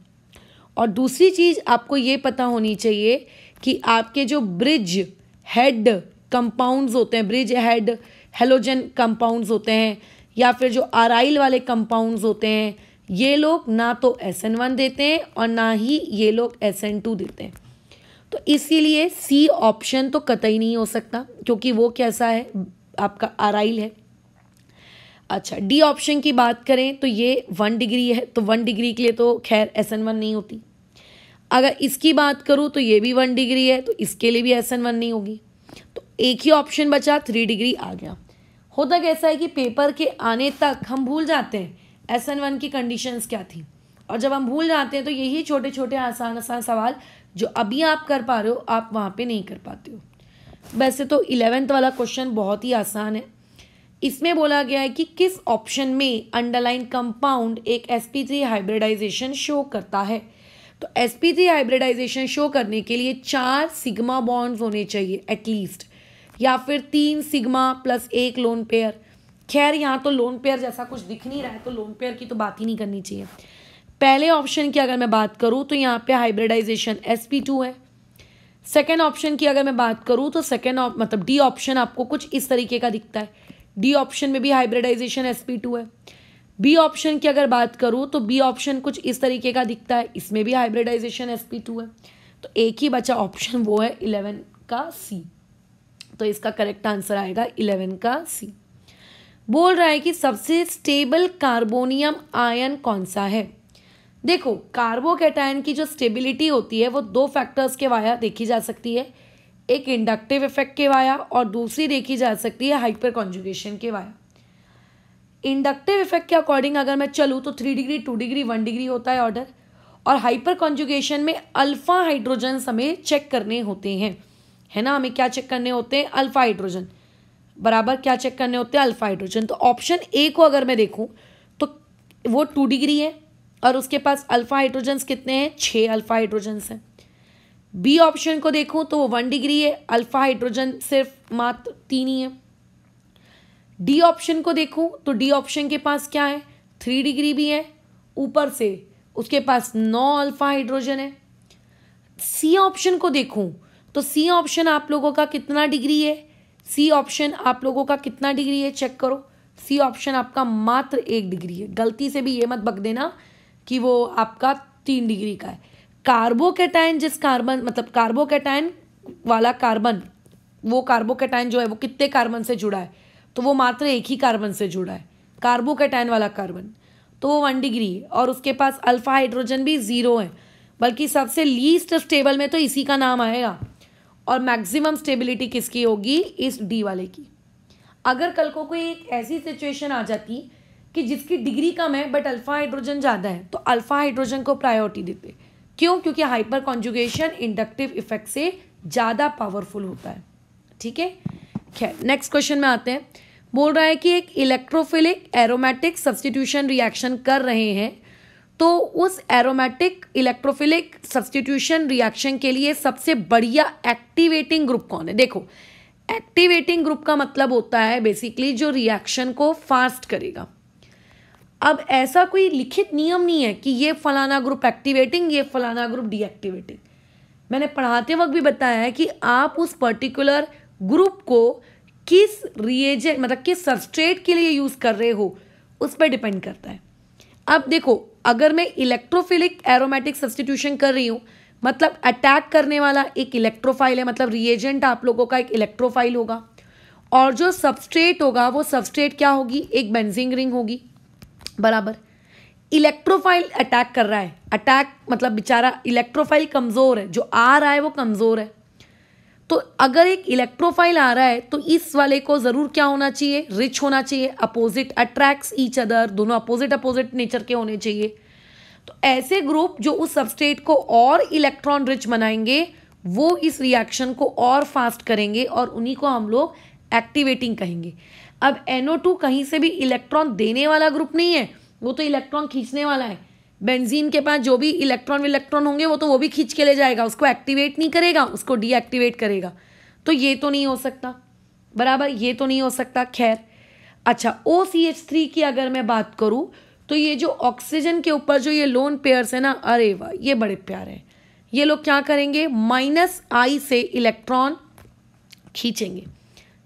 और दूसरी चीज़ आपको ये पता होनी चाहिए कि आपके जो ब्रिज हेड कंपाउंड्स होते हैं, ब्रिज हेड हेलोजन कंपाउंड्स होते हैं, या फिर जो आराइल वाले कंपाउंड्स होते हैं, ये लोग ना तो SN1 देते हैं और ना ही ये लोग SN2 देते हैं। तो इसीलिए सी ऑप्शन तो कतई नहीं हो सकता, क्योंकि वो कैसा है, आपका आराइल है। अच्छा, डी ऑप्शन की बात करें तो ये 1 डिग्री है, तो 1 डिग्री के लिए तो खैर SN1 नहीं होती। अगर इसकी बात करूँ तो ये भी 1 डिग्री है, तो इसके लिए भी SN1 नहीं होगी। तो एक ही ऑप्शन बचा, 3 डिग्री आ गया। होता कैसा है कि पेपर के आने तक हम भूल जाते हैं SN1 की कंडीशंस क्या थी, और जब हम भूल जाते हैं तो यही छोटे छोटे आसान आसान सवाल जो अभी आप कर पा रहे हो आप वहाँ पे नहीं कर पाते हो। वैसे तो 11th वाला क्वेश्चन बहुत ही आसान है। इसमें बोला गया है कि किस ऑप्शन में अंडरलाइन कंपाउंड एक sp3 हाइब्रिडाइजेशन शो करता है। तो sp3 हाइब्रिडाइजेशन शो करने के लिए 4 सिग्मा बॉन्ड्स होने चाहिए एटलीस्ट, या फिर 3 सिग्मा प्लस 1 लोन पेयर। खैर यहाँ तो लोन पेयर जैसा कुछ दिख नहीं रहा है, तो लोन पेयर की तो बात ही नहीं करनी चाहिए। पहले ऑप्शन की अगर मैं बात करूँ तो यहाँ पे हाइब्रिडाइजेशन sp2 है। सेकेंड ऑप्शन की अगर मैं बात करूँ तो मतलब डी ऑप्शन आपको कुछ इस तरीके का दिखता है। डी ऑप्शन में भी हाइब्रिडाइजेशन sp2 है। बी ऑप्शन की अगर बात करूँ तो बी ऑप्शन कुछ इस तरीके का दिखता है, इसमें भी हाइब्रिडाइजेशन sp2 है। तो एक ही बचा ऑप्शन, वो है 11 का सी। तो इसका करेक्ट आंसर आएगा 11 का सी। बोल रहा है कि सबसे स्टेबल कार्बोनियम आयन कौन सा है। देखो, कार्बोकैटायन की जो स्टेबिलिटी होती है वो 2 फैक्टर्स के वाया देखी जा सकती है, एक इंडक्टिव इफेक्ट के वाया और दूसरी देखी जा सकती है हाइपर कॉन्जुगेशन के वाया। इंडक्टिव इफेक्ट के अकॉर्डिंग अगर मैं चलूँ तो 3 डिग्री 2 डिग्री 1 डिग्री होता है ऑर्डर, और हाइपर कॉन्जुगेशन में अल्फा हाइड्रोजन हमें चेक करने होते हैं, है ना। हमें क्या चेक करने होते हैं, अल्फा हाइड्रोजन बराबर क्या चेक करने होते हैं, अल्फा हाइड्रोजन। तो ऑप्शन ए को अगर मैं देखूँ तो वो 2 डिग्री है और उसके पास अल्फा हाइड्रोजन्स कितने हैं, 6 अल्फा हाइड्रोजन्स हैं। बी ऑप्शन को देखूं तो वो 1 डिग्री है, अल्फा हाइड्रोजन सिर्फ मात्र 3 ही है। डी ऑप्शन को देखूं तो डी ऑप्शन के पास क्या है, 3 डिग्री भी है, ऊपर से उसके पास 9 अल्फा हाइड्रोजन है। सी ऑप्शन को देखूं तो सी ऑप्शन आप लोगों का कितना डिग्री है, सी ऑप्शन आप लोगों का कितना डिग्री है चेक करो। सी ऑप्शन आपका मात्र 1 डिग्री है। गलती से भी ये मत बक देना कि वो आपका 3 डिग्री का है। कार्बोकैटायन जिस कार्बन मतलब कार्बोकैटायन वाला कार्बन, वो कार्बोकैटायन जो है वो कितने कार्बन से जुड़ा है, तो वो मात्र एक ही कार्बन से जुड़ा है, कार्बोकैटायन वाला कार्बन, तो वो 1 डिग्री है और उसके पास अल्फा हाइड्रोजन भी 0 है। बल्कि सबसे लीस्ट स्टेबल में तो इसी का नाम आएगा, और मैक्सिमम स्टेबिलिटी किसकी होगी, इस डी वाले की। अगर कल को कोई एक ऐसी सिचुएशन आ जाती कि जिसकी डिग्री कम है बट अल्फा हाइड्रोजन ज़्यादा है, तो अल्फा हाइड्रोजन को प्रायोरिटी देते। क्यों, क्योंकि हाइपर कॉन्जुगेशन इंडक्टिव इफेक्ट से ज़्यादा पावरफुल होता है। ठीक है, खैर नेक्स्ट क्वेश्चन में आते हैं। बोल रहा है कि एक इलेक्ट्रोफिलिक एरोमेटिक सब्स्टिट्यूशन रिएक्शन कर रहे हैं, तो उस एरोमेटिक इलेक्ट्रोफिलिक सब्स्टिट्यूशन रिएक्शन के लिए सबसे बढ़िया एक्टिवेटिंग ग्रुप कौन है। देखो, एक्टिवेटिंग ग्रुप का मतलब होता है बेसिकली जो रिएक्शन को फास्ट करेगा। अब ऐसा कोई लिखित नियम नहीं है कि ये फलाना ग्रुप एक्टिवेटिंग, ये फलाना ग्रुप डीएक्टिवेटिंग। मैंने पढ़ाते वक्त भी बताया है कि आप उस पर्टिकुलर ग्रुप को किस रिएजेंट मतलब किस सबस्ट्रेट के लिए यूज़ कर रहे हो उस पर डिपेंड करता है। अब देखो, अगर मैं इलेक्ट्रोफिलिक एरोमेटिक सब्स्टिट्यूशन कर रही हूँ, मतलब अटैक करने वाला एक इलेक्ट्रोफाइल है, मतलब रिएजेंट आप लोगों का एक इलेक्ट्रोफाइल होगा, और जो सबस्ट्रेट होगा वो सबस्ट्रेट क्या होगी, एक बेंजीन रिंग होगी बराबर। इलेक्ट्रोफाइल अटैक कर रहा है, अटैक मतलब बेचारा इलेक्ट्रोफाइल कमज़ोर है, जो आ रहा है वो कमज़ोर है। तो अगर एक इलेक्ट्रोफाइल आ रहा है तो इस वाले को ज़रूर क्या होना चाहिए, रिच होना चाहिए, अपोजिट अट्रैक्ट्स ईच अदर, दोनों अपोजिट नेचर के होने चाहिए। तो ऐसे ग्रुप जो उस सबस्ट्रेट को और इलेक्ट्रॉन रिच बनाएंगे वो इस रिएक्शन को और फास्ट करेंगे, और उन्हीं को हम लोग एक्टिवेटिंग कहेंगे। अब NO2 कहीं से भी इलेक्ट्रॉन देने वाला ग्रुप नहीं है, वो तो इलेक्ट्रॉन खींचने वाला है। बेंजीन के पास जो भी इलेक्ट्रॉन होंगे वो भी खींच के ले जाएगा, उसको एक्टिवेट नहीं करेगा, उसको डीएक्टिवेट करेगा। तो ये तो नहीं हो सकता बराबर, ये तो नहीं हो सकता। खैर अच्छा, OCH3 की अगर मैं बात करूँ तो ये जो ऑक्सीजन के ऊपर जो ये लोन पेयर्स है ना, अरे वाह ये बड़े प्यारे हैं। ये लोग क्या करेंगे, -I से इलेक्ट्रॉन खींचेंगे।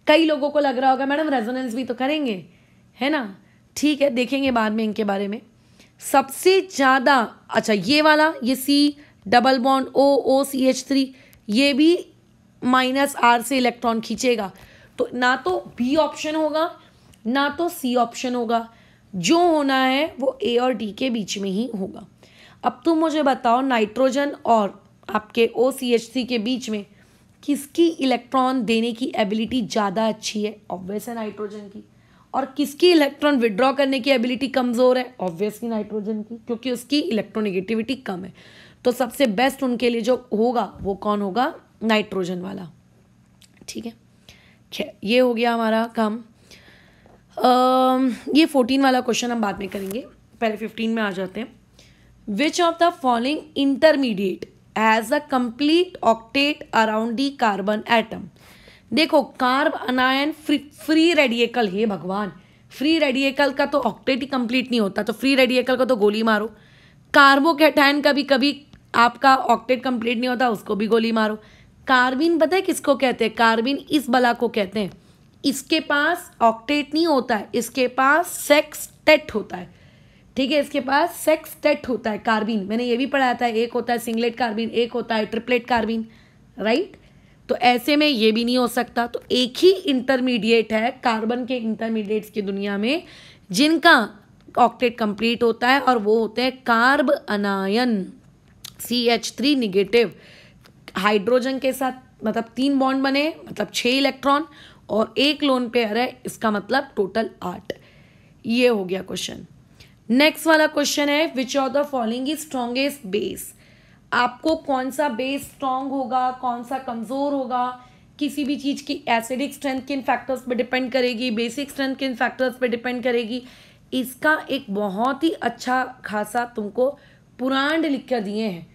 कई लोगों को लग रहा होगा मैडम रेजोनेंस भी तो करेंगे, है ना। ठीक है, देखेंगे बाद में इनके बारे में। सबसे ज़्यादा अच्छा ये वाला, ये C डबल बॉन्ड OCH3, ये भी -R से इलेक्ट्रॉन खींचेगा। तो ना तो बी ऑप्शन होगा ना तो सी ऑप्शन होगा, जो होना है वो ए और डी के बीच में ही होगा। अब तुम मुझे बताओ नाइट्रोजन और आपके OCH3 के बीच में किसकी इलेक्ट्रॉन देने की एबिलिटी ज़्यादा अच्छी है? ऑब्वियस है नाइट्रोजन की। और किसकी इलेक्ट्रॉन विड्रॉ करने की एबिलिटी कमज़ोर है? ऑब्वियसली नाइट्रोजन की, क्योंकि उसकी इलेक्ट्रोनेगेटिविटी कम है। तो सबसे बेस्ट उनके लिए जो होगा वो कौन होगा? नाइट्रोजन वाला। ठीक है, खैर ये हो गया हमारा काम। ये 14 वाला क्वेश्चन हम बाद में करेंगे, पहले 15 में आ जाते हैं। Which of the following intermediate has a complete octet around the carbon atom? देखो कार्ब अनायन फ्री रेडिकल, हे भगवान, फ्री रेडिकल का तो ऑक्टेट ही कंप्लीट नहीं होता, तो फ्री रेडिकल को तो गोली मारो। कार्बोकैटायन का भी कभी आपका ऑक्टेट कंप्लीट नहीं होता, उसको भी गोली मारो। कार्बिन पता है किसको कहते हैं? कार्बिन इस बला को कहते हैं। इसके पास ऑक्टेट नहीं होता है, इसके पास सेक्सटेट होता है। ठीक है, इसके पास सेक्सटेट होता है कार्बिन। मैंने ये भी पढ़ाया था, एक होता है सिंगलेट कार्बिन, एक होता है ट्रिपलेट कार्बिन, राइट। तो ऐसे में ये भी नहीं हो सकता। तो एक ही इंटरमीडिएट है कार्बन के इंटरमीडिएट्स की दुनिया में जिनका ऑक्टेट कंप्लीट होता है, और वो होते हैं कार्ब अनायन, CH3 निगेटिव। हाइड्रोजन के साथ मतलब 3 बॉन्ड बने, मतलब 6 इलेक्ट्रॉन, और एक लोन पेयर है, इसका मतलब टोटल 8। ये हो गया क्वेश्चन। नेक्स्ट वाला क्वेश्चन है विच of the following is strongest base? आपको कौन सा बेस स्ट्रॉन्ग होगा, कौन सा कमजोर होगा, किसी भी चीज की एसिडिक स्ट्रेंथ किन फैक्टर्स पे डिपेंड करेगी, बेसिक स्ट्रेंथ किन फैक्टर्स पे डिपेंड करेगी, इसका एक बहुत ही अच्छा खासा तुमको पुराण लिख कर दिए हैं,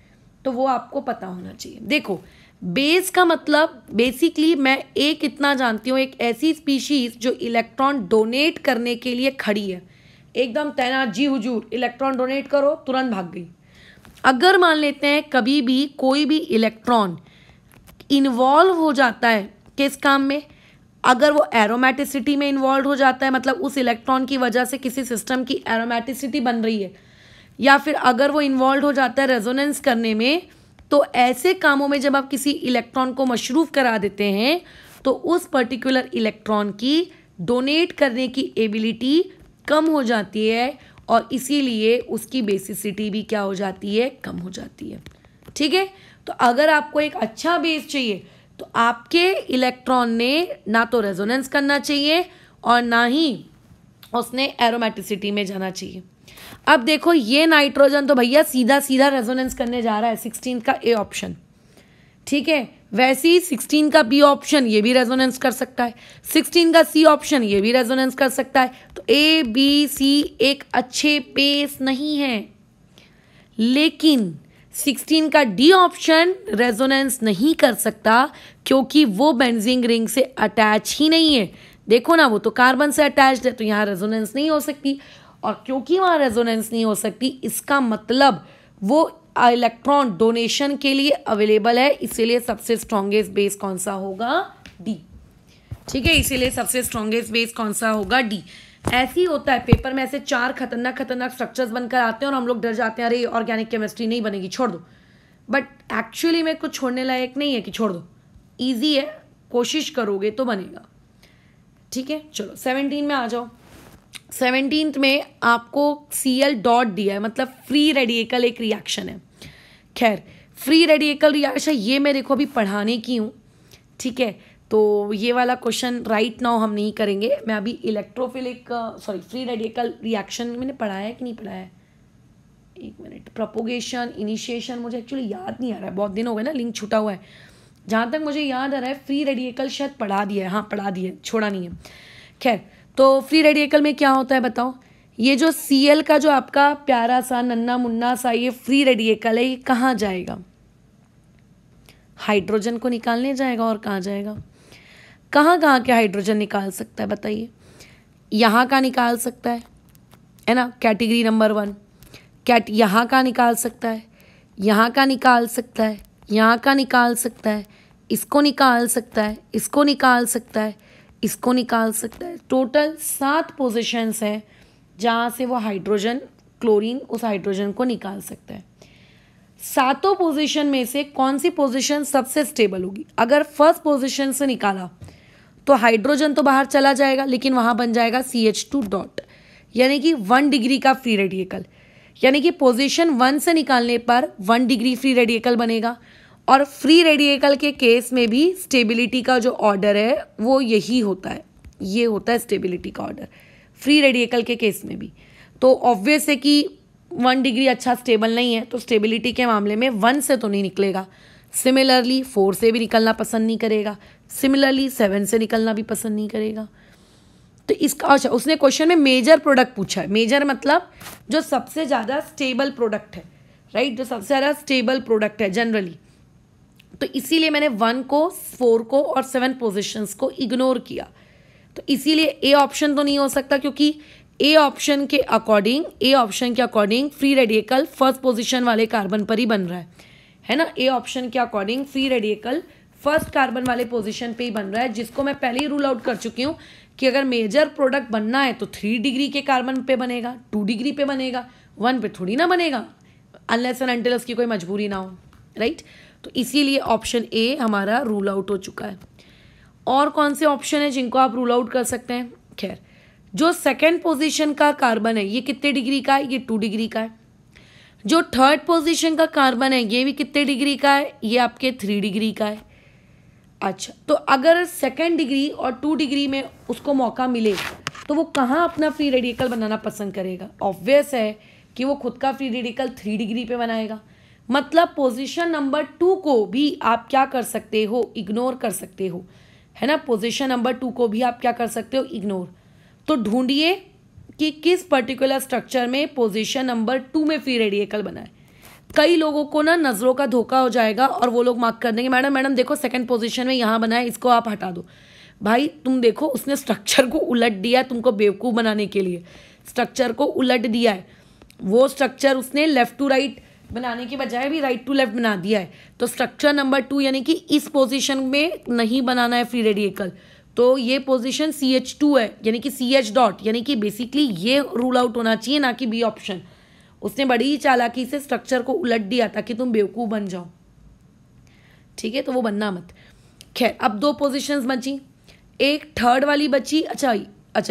तो वो आपको पता होना चाहिए। देखो बेस का मतलब बेसिकली मैं एक इतना जानती हूँ, एक ऐसी स्पीशीज जो इलेक्ट्रॉन डोनेट करने के लिए खड़ी है, एकदम तैनात, जी हुजूर इलेक्ट्रॉन डोनेट करो, तुरंत भाग गई। अगर मान लेते हैं कभी भी कोई भी इलेक्ट्रॉन इन्वॉल्व हो जाता है किस काम में, अगर वो एरोमेटिसिटी में इन्वॉल्व हो जाता है, मतलब उस इलेक्ट्रॉन की वजह से किसी सिस्टम की एरोमेटिसिटी बन रही है, या फिर अगर वो इन्वॉल्व हो जाता है रेजोनेंस करने में, तो ऐसे कामों में जब आप किसी इलेक्ट्रॉन को मशरूफ करा देते हैं तो उस पर्टिकुलर इलेक्ट्रॉन की डोनेट करने की एबिलिटी कम हो जाती है, और इसीलिए उसकी बेसिसिटी भी क्या हो जाती है? कम हो जाती है। ठीक है, तो अगर आपको एक अच्छा बेस चाहिए तो आपके इलेक्ट्रॉन ने ना तो रेजोनेंस करना चाहिए और ना ही उसने एरोमेटिसिटी में जाना चाहिए। अब देखो ये नाइट्रोजन तो भैया सीधा सीधा रेजोनेंस करने जा रहा है, 16 का ए ऑप्शन। ठीक है, वैसे ही 16 का बी ऑप्शन ये भी रेजोनेंस कर सकता है, 16 का सी ऑप्शन ये भी रेजोनेंस कर सकता है। तो ए बी सी एक अच्छे बेस नहीं है, लेकिन 16 का डी ऑप्शन रेजोनेंस नहीं कर सकता क्योंकि वो बेंजीन रिंग से अटैच ही नहीं है। देखो ना, वो तो कार्बन से अटैच्ड है, तो यहाँ रेजोनेंस नहीं हो सकती, और क्योंकि वहाँ रेजोनेंस नहीं हो सकती इसका मतलब वो इलेक्ट्रॉन डोनेशन के लिए अवेलेबल है, इसीलिए सबसे स्ट्रॉन्गेस्ट बेस कौन सा होगा? डी। ठीक है, इसीलिए सबसे स्ट्रॉन्गेस्ट बेस कौन सा होगा? डी। ऐसे ही होता है पेपर में, ऐसे 4 खतरनाक खतरनाक स्ट्रक्चर्स बनकर आते हैं और हम लोग डर जाते हैं, अरे ऑर्गेनिक केमिस्ट्री नहीं बनेगी, छोड़ दो। बट एक्चुअली में कुछ छोड़ने लायक नहीं है कि छोड़ दो, ईजी है, कोशिश करोगे तो बनेगा। ठीक है, चलो 17 में आ जाओ। 17th में आपको Cl डॉट दिया है, मतलब फ्री रेडिकल एक रिएक्शन है। खैर फ्री रेडिकल रिएक्शन ये मैं देखो अभी पढ़ाने की हूँ, ठीक है, तो ये वाला क्वेश्चन राइट नाउ हम नहीं करेंगे। मैं अभी इलेक्ट्रोफिलिक फ्री रेडिकल रिएक्शन मैंने पढ़ाया है कि नहीं पढ़ाया है, एक मिनट, प्रोपोगेशन इनिशिएशन मुझे एक्चुअली याद नहीं आ रहा है, बहुत दिन हो गए ना, लिंक छूटा हुआ है। जहाँ तक मुझे याद आ रहा है फ्री रेडिकल शायद पढ़ा दिया है, हाँ पढ़ा दिया है, छोड़ा नहीं है। खैर तो फ्री रेडिकल में क्या होता है बताओ, ये जो Cl का जो आपका प्यारा सा नन्ना मुन्ना सा ये फ्री रेडिकल है, ये कहाँ जाएगा? हाइड्रोजन को निकालने जाएगा। और कहाँ जाएगा? कहाँ कहाँ के हाइड्रोजन निकाल सकता है बताइए? यहाँ का निकाल सकता है ना, कैटेगरी नंबर 1। यहाँ का निकाल सकता है, यहाँ का निकाल सकता है, यहाँ का निकाल सकता है, इसको निकाल सकता है, इसको निकाल सकता है, इसको निकाल सकता है। टोटल 7 पोजीशंस हैं जहाँ से वो हाइड्रोजन क्लोरीन उस हाइड्रोजन को निकाल सकता है। 7 पोजीशन में से कौन सी पोजीशन सबसे स्टेबल होगी? अगर फर्स्ट पोजीशन से निकाला तो हाइड्रोजन तो बाहर चला जाएगा, लेकिन वहाँ बन जाएगा CH2 डॉट, यानी कि 1 डिग्री का फ्री रेडिकल, यानी कि पोजीशन 1 से निकालने पर 1 डिग्री फ्री रेडिकल बनेगा। और फ्री रेडिकल के केस में भी स्टेबिलिटी का जो ऑर्डर है वो यही होता है, ये होता है स्टेबिलिटी का ऑर्डर फ्री रेडिकल के केस में भी। तो ऑब्वियस है कि 1 डिग्री अच्छा स्टेबल नहीं है, तो स्टेबिलिटी के मामले में 1 से तो नहीं निकलेगा। सिमिलरली 4 से भी निकलना पसंद नहीं करेगा, सिमिलरली 7 से निकलना भी पसंद नहीं करेगा। तो इसका अच्छा, उसने क्वेश्चन में मेजर प्रोडक्ट पूछा है। मेजर मतलब जो सबसे ज़्यादा स्टेबल प्रोडक्ट है, राइट, जो सबसे ज़्यादा स्टेबल प्रोडक्ट है जनरली। तो इसीलिए मैंने 1 को, 4 को और 7 पोजिशंस को इग्नोर किया। तो इसीलिए ए ऑप्शन तो नहीं हो सकता, क्योंकि ए ऑप्शन के according free radical first position वाले कार्बन पर ही बन रहा है ना। ए ऑप्शन के according free radical first carbon वाले पोजीशन पे ही बन रहा है, जिसको मैं पहले ही रूल आउट कर चुकी हूँ कि अगर मेजर प्रोडक्ट बनना है तो 3 डिग्री के कार्बन पे बनेगा, 2 डिग्री पे बनेगा, 1 पे थोड़ी ना बनेगा, अनलेस एंड अनटिल उसकी कोई मजबूरी ना हो, राइट। तो इसीलिए ऑप्शन ए हमारा रूल आउट हो चुका है। और कौन से ऑप्शन है जिनको आप रूल आउट कर सकते हैं? खैर, जो सेकेंड पोजीशन का कार्बन है ये कितने डिग्री का है? ये 2 डिग्री का है। जो थर्ड पोजीशन का कार्बन है ये भी कितने डिग्री का है? ये आपके 3 डिग्री का है। अच्छा, तो अगर सेकेंड डिग्री और 2 डिग्री में उसको मौका मिले तो वो कहाँ अपना फ्री रेडिकल बनाना पसंद करेगा? ऑब्वियस है कि वो खुद का फ्री रेडिकल 3 डिग्री पे बनाएगा। मतलब पोजीशन नंबर 2 को भी आप क्या कर सकते हो? इग्नोर कर सकते हो, है ना। पोजीशन नंबर 2 को भी आप क्या कर सकते हो? इग्नोर। तो ढूंढिए कि किस पर्टिकुलर स्ट्रक्चर में पोजीशन नंबर 2 में फ्री रेडिकल बना है। कई लोगों को ना नज़रों का धोखा हो जाएगा और वो लोग मार्क कर देंगे, मैडम देखो सेकंड पोजीशन में यहाँ बना है, इसको आप हटा दो। भाई तुम देखो, उसने स्ट्रक्चर को उलट दिया है तुमको बेवकूफ़ बनाने के लिए, स्ट्रक्चर को उलट दिया है। वो स्ट्रक्चर उसने लेफ्ट टू राइट बनाने के बजाय भी राइट टू लेफ्ट बना दिया है। तो स्ट्रक्चर नंबर 2 यानी कि इस पोजीशन में नहीं बनाना है फ्री रेडिकल, तो ये पोजीशन CH2 है, यानी कि CH डॉट, यानी कि बेसिकली ये रूल आउट होना चाहिए, ना कि बी ऑप्शन। उसने बड़ी ही चालाकी से स्ट्रक्चर को उलट दिया ताकि तुम बेवकूफ़ बन जाओ, ठीक है, तो वो बनना मत। खैर, अब 2 पोजीशंस बची, एक थर्ड वाली बची, अच्छा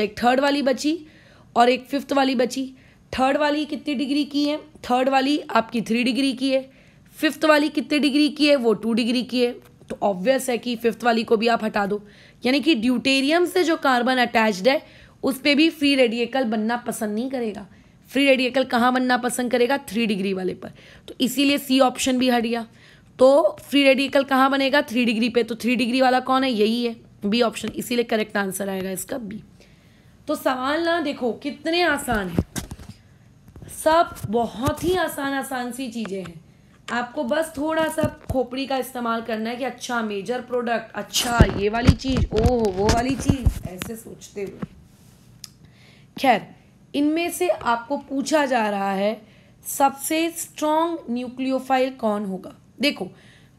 एक थर्ड वाली बची और एक फिफ्थ वाली बची। थर्ड वाली कितनी डिग्री की है? थर्ड वाली आपकी 3 डिग्री की है। फिफ्थ वाली कितने डिग्री की है? वो 2 डिग्री की है। तो ऑब्वियस है कि फिफ्थ वाली को भी आप हटा दो, यानी कि ड्यूटेरियम से जो कार्बन अटैच्ड है उस पर भी फ्री रेडिकल बनना पसंद नहीं करेगा। फ्री रेडिकल कहाँ बनना पसंद करेगा? 3 डिग्री वाले पर। तो इसीलिए सी ऑप्शन भी हट गया। तो फ्री रेडिकल कहाँ बनेगा? 3 डिग्री पे। तो 3 डिग्री वाला कौन है? यही है, बी ऑप्शन। इसीलिए करेक्ट आंसर आएगा इसका बी। तो सवाल ना देखो कितने आसान है, सब बहुत ही आसान सी चीज़ें हैं। आपको बस थोड़ा सा खोपड़ी का इस्तेमाल करना है कि अच्छा मेजर प्रोडक्ट, अच्छा ये वाली चीज़, ओह वो वाली चीज़, ऐसे सोचते हुए। खैर, इनमें से आपको पूछा जा रहा है सबसे स्ट्रॉन्ग न्यूक्लियोफाइल कौन होगा। देखो,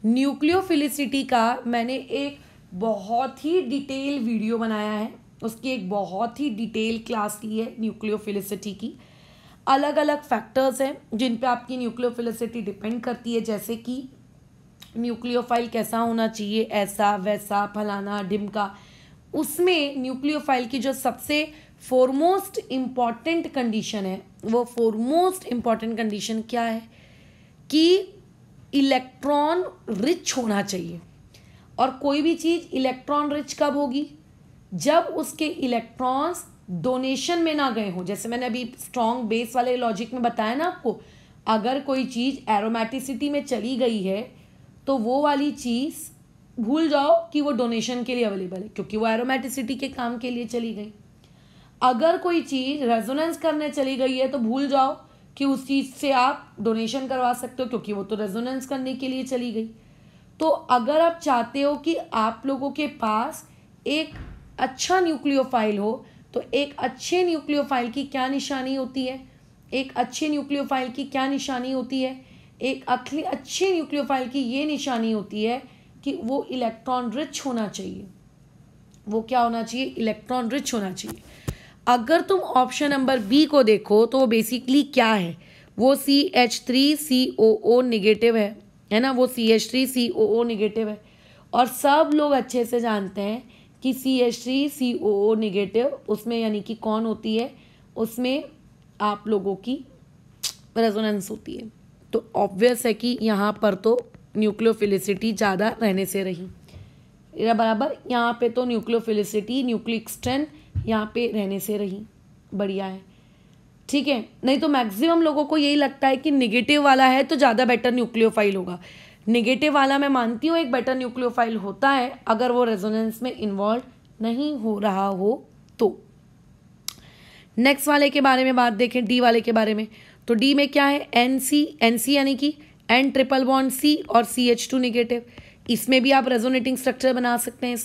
न्यूक्लियोफिलिसिटी का मैंने एक बहुत ही डिटेल वीडियो बनाया है, उसकी एक बहुत ही डिटेल क्लास ली है न्यूक्लियोफिलिसिटी की। अलग अलग फैक्टर्स हैं जिन पे आपकी न्यूक्लियोफिलिसिटी डिपेंड करती है, जैसे कि न्यूक्लियोफाइल कैसा होना चाहिए, ऐसा वैसा फलाना ढिमका। उसमें न्यूक्लियोफाइल की जो सबसे फोरमोस्ट इम्पॉर्टेंट कंडीशन है, वो फोरमोस्ट इम्पॉर्टेंट कंडीशन क्या है कि इलेक्ट्रॉन रिच होना चाहिए। और कोई भी चीज़ इलेक्ट्रॉन रिच कब होगी? जब उसके इलेक्ट्रॉन्स डोनेशन में ना गए हों। जैसे मैंने अभी स्ट्रॉन्ग बेस वाले लॉजिक में बताया ना आपको, अगर कोई चीज़ एरोमेटिसिटी में चली गई है तो वो वाली चीज़ भूल जाओ कि वो डोनेशन के लिए अवेलेबल है, क्योंकि वो एरोमेटिसिटी के काम के लिए चली गई। अगर कोई चीज़ रेजोनेंस करने चली गई है तो भूल जाओ कि उस चीज़ से आप डोनेशन करवा सकते हो, क्योंकि वो तो रेजोनेंस करने के लिए चली गई। तो अगर आप चाहते हो कि आप लोगों के पास एक अच्छा न्यूक्लियोफाइल हो, तो एक अच्छे न्यूक्लियोफाइल की क्या निशानी होती है? एक अच्छे न्यूक्लियोफाइल की क्या निशानी होती है? एक अच्छे न्यूक्लियोफाइल की ये निशानी होती है कि वो इलेक्ट्रॉन रिच होना चाहिए। वो क्या होना चाहिए? इलेक्ट्रॉन रिच होना चाहिए। अगर तुम ऑप्शन नंबर बी को देखो तो वो बेसिकली क्या है? वो CH3COO निगेटिव है ना, वो CH3COO निगेटिव है। और सब लोग अच्छे से जानते हैं कि CH3COO नेगेटिव, उसमें यानी कि कौन होती है, उसमें आप लोगों की रेजोनेंस होती है। तो ऑब्वियस है कि यहाँ पर तो न्यूक्लियोफिलिसिटी ज़्यादा रहने से रही, या बराबर यहाँ पे तो न्यूक्लियोफिलिसिटी, न्यूक्लिक स्ट्रेंथ यहाँ पे रहने से रही। बढ़िया है, ठीक है। नहीं तो मैक्सिमम लोगों को यही लगता है कि नेगेटिव वाला है तो ज़्यादा बेटर न्यूक्लियोफाइल होगा। नेगेटिव वाला मैं मानती हूँ एक बेटर न्यूक्लियोफाइल होता है अगर वो रेजोनेंस में इन्वॉल्व नहीं हो रहा हो तो। नेक्स्ट वाले के बारे में बात देखें, डी वाले के बारे में। तो डी में क्या है, NC यानी कि N ट्रिपल बॉन्ड C और CH2 नेगेटिव। इसमें भी आप रेजोनेटिंग स्ट्रक्चर बना सकते हैं,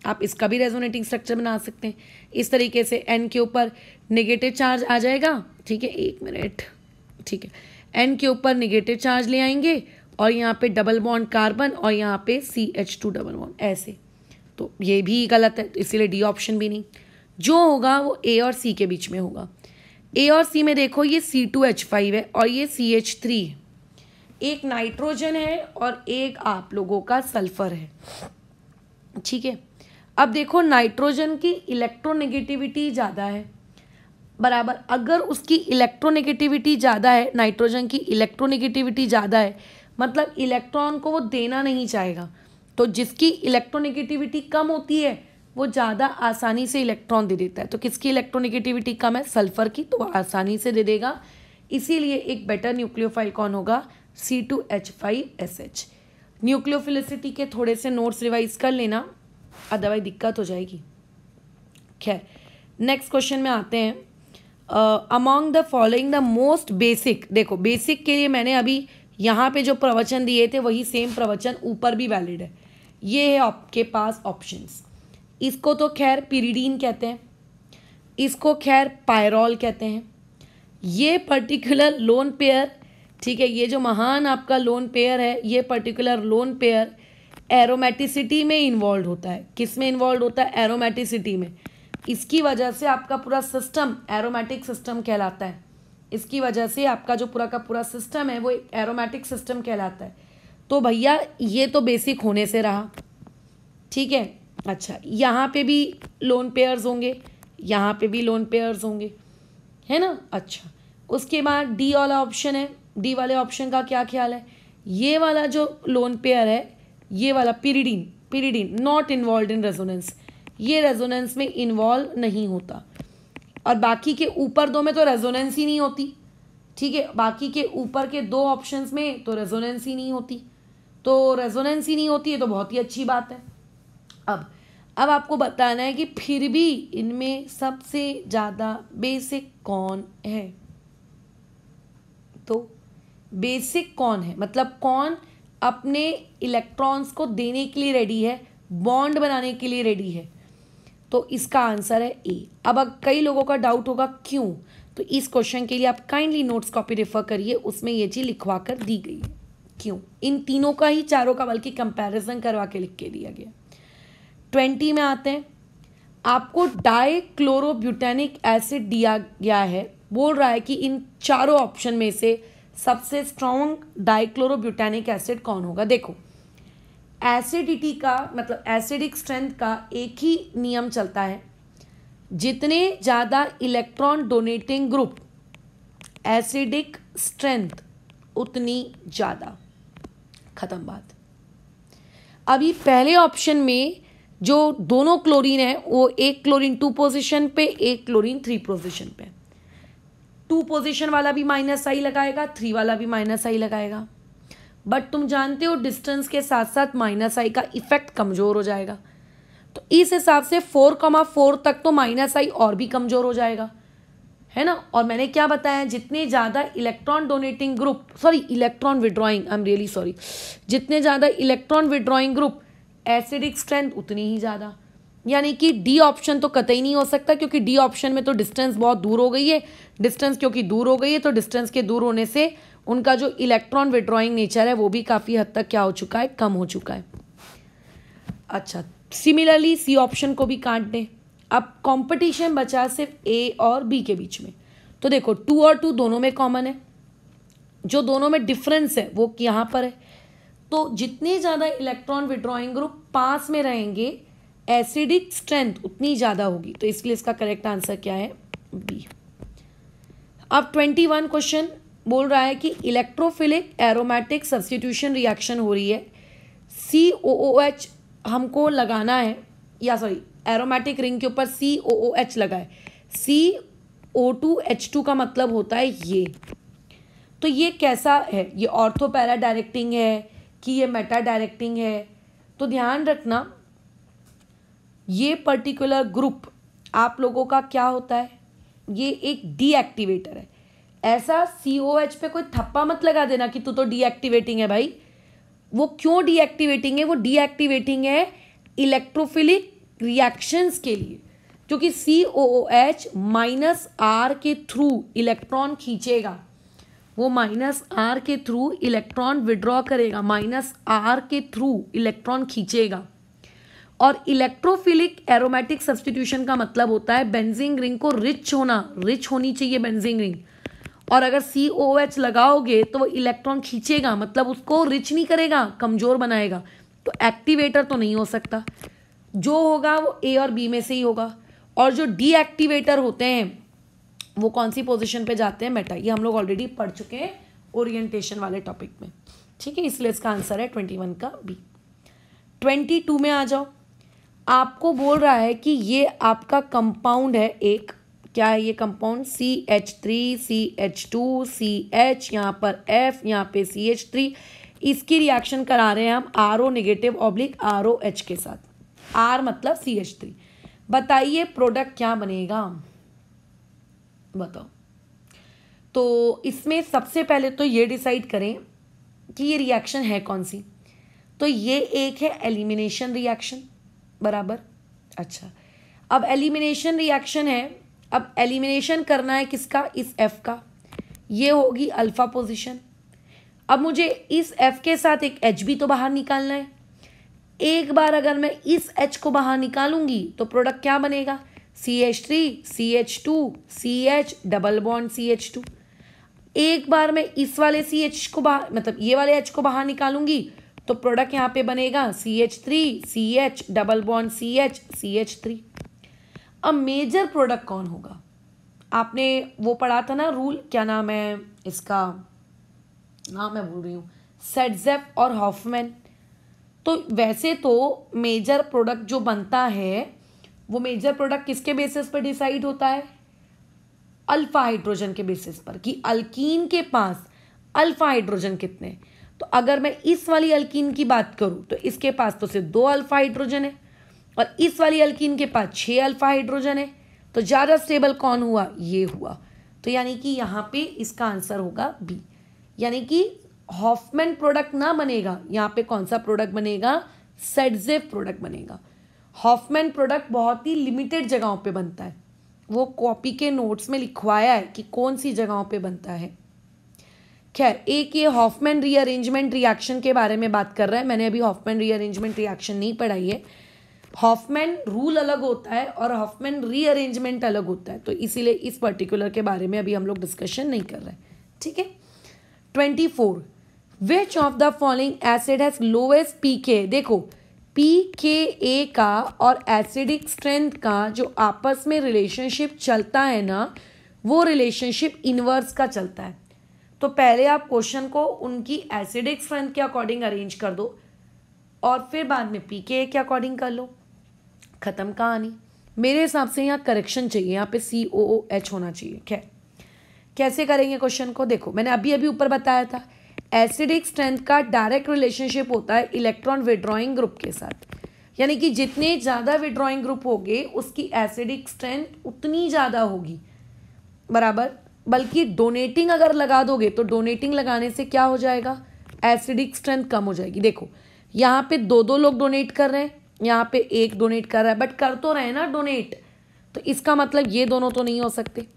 आप इसका भी रेजोनेटिंग स्ट्रक्चर बना सकते हैं। इस तरीके से N के ऊपर नेगेटिव चार्ज आ जाएगा, ठीक है, एक मिनट, ठीक है, N के ऊपर नेगेटिव चार्ज ले आएंगे और यहाँ पे डबल बॉन्ड कार्बन और यहाँ पे CH2 डबल बॉन्ड, ऐसे। तो ये भी गलत है, इसीलिए डी ऑप्शन भी नहीं। जो होगा वो A और C के बीच में होगा। A और C में देखो ये C2H5 है और ये CH3 है, एक नाइट्रोजन है और एक आप लोगों का सल्फर है, ठीक है। अब देखो नाइट्रोजन की इलेक्ट्रोनेगेटिविटी ज़्यादा है, बराबर। अगर उसकी इलेक्ट्रोनेगेटिविटी ज़्यादा है, नाइट्रोजन की इलेक्ट्रोनेगेटिविटी ज़्यादा है, मतलब इलेक्ट्रॉन को वो देना नहीं चाहेगा। तो जिसकी इलेक्ट्रोनेगेटिविटी कम होती है वो ज़्यादा आसानी से इलेक्ट्रॉन दे देता है। तो किसकी इलेक्ट्रोनेगेटिविटी कम है, सल्फर की, तो वो आसानी से दे देगा। इसीलिए एक बेटर न्यूक्लियोफाइल कौन होगा, C2H5SH। न्यूक्लियोफिलिसिटी के थोड़े से नोट्स रिवाइज कर लेना, अदरवाइज दिक्कत हो जाएगी। खैर, नेक्स्ट क्वेश्चन में आते हैं। Among the following the most basic, देखो बेसिक के लिए मैंने अभी यहाँ पे जो प्रवचन दिए थे वही सेम प्रवचन ऊपर भी वैलिड है। ये है आपके पास ऑप्शंस। इसको तो खैर पिरिडीन कहते हैं, इसको खैर पायरॉल कहते हैं। ये पर्टिकुलर लोन पेयर, ठीक है, ये जो महान आपका लोन पेयर है, ये पर्टिकुलर लोन पेयर एरोमेटिसिटी में इन्वॉल्व होता है। किस में इन्वॉल्व होता है, एरोमेटिसिटी में। इसकी वजह से आपका पूरा सिस्टम एरोमेटिक सिस्टम कहलाता है। इसकी वजह से आपका जो पूरा का पूरा सिस्टम है वो एक एरोमेटिक सिस्टम कहलाता है। तो भैया ये तो बेसिक होने से रहा, ठीक है। अच्छा, यहाँ पे भी लोन पेयर्स होंगे, यहाँ पे भी लोन पेयर्स होंगे, है ना। अच्छा, उसके बाद डी वाला ऑप्शन है। डी वाले ऑप्शन का क्या ख्याल है, ये वाला जो लोन पेयर है, ये वाला pyridine not involve in resonance, ये रेजोनेंस में इन्वॉल्व नहीं होता। और बाकी के ऊपर दो में तो रेजोनेंस ही नहीं होती, ठीक है। बाकी के ऊपर के दो ऑप्शंस में तो रेजोनेंस ही नहीं होती, तो रेजोनेंस ही नहीं होती है तो बहुत ही अच्छी बात है। अब आपको बताना है कि फिर भी इनमें सबसे ज़्यादा बेसिक कौन है। तो बेसिक कौन है, मतलब कौन अपने इलेक्ट्रॉन्स को देने के लिए रेडी है, बॉन्ड बनाने के लिए रेडी है। तो इसका आंसर है ए। अब कई लोगों का डाउट होगा क्यों, तो इस क्वेश्चन के लिए आप काइंडली नोट्स कॉपी रेफर करिए, उसमें ये चीज़ लिखवा कर दी गई है। क्यों, इन तीनों का ही, चारों का बल्कि कंपैरिजन करवा के लिख के दिया गया। 20 में आते हैं, आपको डाइक्लोरोब्यूटेनिक एसिड दिया गया है। बोल रहा है कि इन चारों ऑप्शन में से सबसे स्ट्रॉन्ग डाइक्लोरोब्यूटेनिक एसिड कौन होगा। देखो एसिडिटी का मतलब एसिडिक स्ट्रेंथ का एक ही नियम चलता है, जितने ज़्यादा electron donating group, acidic strength उतनी ज़्यादा। खत्म बात। अभी पहले ऑप्शन में जो दोनों क्लोरीन है वो एक क्लोरीन 2 पोजीशन पे, एक क्लोरीन 3 पोजीशन पे। 2 पोजीशन वाला भी -I लगाएगा, 3 वाला भी -I लगाएगा। बट तुम जानते हो डिस्टेंस के साथ साथ -I का इफेक्ट कमज़ोर हो जाएगा। तो इस हिसाब से 4,4 तक तो -I और भी कमज़ोर हो जाएगा, है ना। और मैंने क्या बताया, जितने ज़्यादा electron donating group, electron withdrawing, I am really sorry, जितने ज़्यादा electron withdrawing group, acidic strength उतनी ही ज़्यादा। यानी कि डी ऑप्शन तो कतई नहीं हो सकता, क्योंकि डी ऑप्शन में तो डिस्टेंस बहुत दूर हो गई है। डिस्टेंस क्योंकि दूर हो गई है तो डिस्टेंस के दूर होने से उनका जो इलेक्ट्रॉन विड्रॉइंग नेचर है वो भी काफ़ी हद तक क्या हो चुका है, कम हो चुका है। अच्छा, सिमिलरली सी ऑप्शन को भी काट दें। अब कंपटीशन बचा सिर्फ ए और बी के बीच में। तो देखो 2 और 2 दोनों में कॉमन है, जो दोनों में डिफरेंस है वो यहाँ पर है। तो जितने ज़्यादा इलेक्ट्रॉन विड्रॉइंग ग्रुप पास में रहेंगे एसिडिक स्ट्रेंथ उतनी ज़्यादा होगी, तो इसलिए इसका करेक्ट आंसर क्या है, बी। अब 21 क्वेश्चन बोल रहा है कि इलेक्ट्रोफिलिक एरोमेटिक सब्स्टिट्यूशन रिएक्शन हो रही है, COOH हमको लगाना है, या सॉरी एरोमेटिक रिंग के ऊपर COOH लगा है, CO2H2 का मतलब होता है ये। तो ये कैसा है, ये ऑर्थो पैरा डायरेक्टिंग है कि ये मेटा डायरेक्टिंग है? तो ध्यान रखना ये पर्टिकुलर ग्रुप आप लोगों का क्या होता है, ये एक डीएक्टिवेटर है। ऐसा COH पे कोई थप्पा मत लगा देना कि तू तो डीएक्टिवेटिंग है भाई। वो क्यों डीएक्टिवेटिंग है? वो डीएक्टिवेटिंग है इलेक्ट्रोफिलिक रिएक्शंस के लिए, क्योंकि COOH -R के थ्रू इलेक्ट्रॉन खींचेगा, वो -R के थ्रू इलेक्ट्रॉन विड्रॉ करेगा, -R के थ्रू इलेक्ट्रॉन खींचेगा। और इलेक्ट्रोफिलिक एरोमेटिक सब्स्टिट्यूशन का मतलब होता है बेंजीन रिंग को रिच होनी चाहिए बेंजीन रिंग, और अगर COOH लगाओगे तो वो इलेक्ट्रॉन खींचेगा, मतलब उसको रिच नहीं करेगा, कमजोर बनाएगा। तो एक्टिवेटर तो नहीं हो सकता, जो होगा वो A और B में से ही होगा। और जो डीएक्टिवेटर होते हैं वो कौन सी पोजीशन पे जाते हैं, मेटा। ये हम लोग ऑलरेडी पढ़ चुके हैं ओरिएंटेशन वाले टॉपिक में, ठीक है। इसलिए इसका आंसर है 21 का बी। 22 में आ जाओ। आपको बोल रहा है कि ये आपका कंपाउंड है एक, क्या है ये कंपाउंड, CH3 CH2 CH, यहाँ पर F, यहाँ पे CH3। इसकी रिएक्शन करा रहे हैं हम RO नेगेटिव ऑब्लिक ROH के साथ, R मतलब CH3। बताइए प्रोडक्ट क्या बनेगा, बताओ। तो इसमें सबसे पहले तो ये डिसाइड करें कि ये रिएक्शन है कौन सी। तो ये एक है एलिमिनेशन रिएक्शन, बराबर। अच्छा, अब एलिमिनेशन रिएक्शन है, अब एलिमिनेशन करना है किसका, इस F का। ये होगी अल्फा पोजीशन। अब मुझे इस F के साथ एक H भी तो बाहर निकालना है। एक बार अगर मैं इस H को बाहर निकालूंगी तो प्रोडक्ट क्या बनेगा, CH3 CH2 CH double bond CH2। एक बार मैं इस वाले CH को बाहर, मतलब ये वाले H को बाहर निकालूंगी तो प्रोडक्ट यहाँ पे बनेगा CH3 CH double bond CH CH3। अब मेजर प्रोडक्ट कौन होगा, आपने वो पढ़ा था ना रूल, क्या नाम है इसका, हाँ मैं भूल रही हूँ, सेटजेफ और हॉफमैन। तो वैसे तो मेजर प्रोडक्ट जो बनता है वो मेजर प्रोडक्ट किसके बेसिस पर डिसाइड होता है, अल्फा हाइड्रोजन के बेसिस पर, कि अल्कीन के पास अल्फा हाइड्रोजन कितने। तो अगर मैं इस वाली अल्कीन की बात करूं तो इसके पास तो सिर्फ 2 अल्फा हाइड्रोजन है, और इस वाली अल्कीन के पास 6 अल्फा हाइड्रोजन है। तो ज़्यादा स्टेबल कौन हुआ, ये हुआ। तो यानी कि यहाँ पे इसका आंसर होगा बी, यानी कि हॉफमैन प्रोडक्ट ना बनेगा, यहाँ पे कौन सा प्रोडक्ट बनेगा, सेटजेफ प्रोडक्ट बनेगा। हॉफमैन प्रोडक्ट बहुत ही लिमिटेड जगहों पे बनता है, वो कॉपी के नोट्स में लिखवाया है कि कौन सी जगहों पे बनता है। खैर, एक ये हॉफमैन रीअरेंजमेंट रिएक्शन के बारे में बात कर रहा है। मैंने अभी हॉफमैन रीअरेंजमेंट रिएक्शन नहीं पढ़ाई है। हॉफमैन रूल अलग होता है और हॉफमैन रीअरेंजमेंट अलग होता है, तो इसीलिए इस पर्टिकुलर के बारे में अभी हम लोग डिस्कशन नहीं कर रहे हैं, ठीक है। 24, which of the following acid has lowest pKa. देखो pKa का और एसिडिक स्ट्रेंथ का जो आपस में रिलेशनशिप चलता है ना, वो रिलेशनशिप इनवर्स का चलता है। तो पहले आप क्वेश्चन को उनकी एसिडिक स्ट्रेंथ के अकॉर्डिंग अरेंज कर दो और फिर बाद में pKa के अकॉर्डिंग कर लो, खत्म कहानी। मेरे हिसाब से यहाँ करेक्शन चाहिए, यहाँ पे COOH होना चाहिए। खैर, कैसे करेंगे क्वेश्चन को, देखो मैंने अभी अभी ऊपर बताया था, एसिडिक स्ट्रेंथ का डायरेक्ट रिलेशनशिप होता है इलेक्ट्रॉन विड्रॉइंग ग्रुप के साथ, यानी कि जितने ज़्यादा विड्रॉइंग ग्रुप होंगे उसकी एसिडिक स्ट्रेंथ उतनी ज़्यादा होगी, बराबर। बल्कि डोनेटिंग अगर लगा दोगे तो डोनेटिंग लगाने से क्या हो जाएगा, एसिडिक स्ट्रेंथ कम हो जाएगी। देखो यहाँ पे 2 लोग डोनेट कर रहे हैं, यहाँ पे 1 डोनेट कर रहा है, बट कर तो रहे ना डोनेट, तो इसका मतलब ये दोनों तो नहीं हो सकते।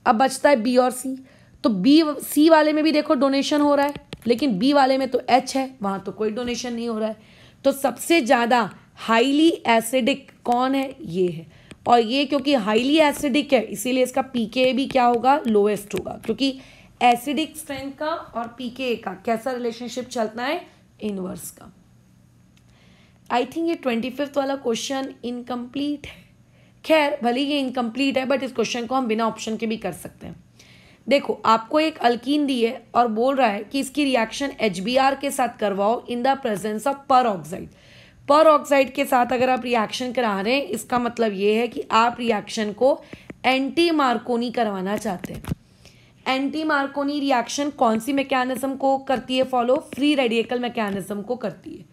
अब बचता है बी और सी, तो सी वाले में भी देखो डोनेशन हो रहा है, लेकिन बी वाले में तो H है, वहाँ तो कोई डोनेशन नहीं हो रहा है। तो सबसे ज़्यादा हाईली एसिडिक कौन है, ये है। और ये क्योंकि हाईली एसिडिक है इसीलिए इसका pKa भी क्या होगा, लोएस्ट होगा, क्योंकि एसिडिक स्ट्रेंथ का और pKa का कैसा रिलेशनशिप चलता है, इनवर्स का। आई थिंक ये 25th वाला क्वेश्चन इनकम्प्लीट है। खैर भले ये इनकम्प्लीट है बट इस क्वेश्चन को हम बिना ऑप्शन के भी कर सकते हैं। देखो आपको एक अल्कीन दी है और बोल रहा है कि इसकी रिएक्शन HBr के साथ करवाओ इन द प्रेजेंस ऑफ पर ऑक्साइड। पर ऑक्साइड के साथ अगर आप रिएक्शन करा रहे हैं इसका मतलब ये है कि आप रिएक्शन को एंटी मार्कोनी करवाना चाहते हैं। एंटी मार्कोनी रिएक्शन कौन सी मैकेनिज्म को करती है फॉलो? फ्री रेडिकल मैकेनिज्म को करती है।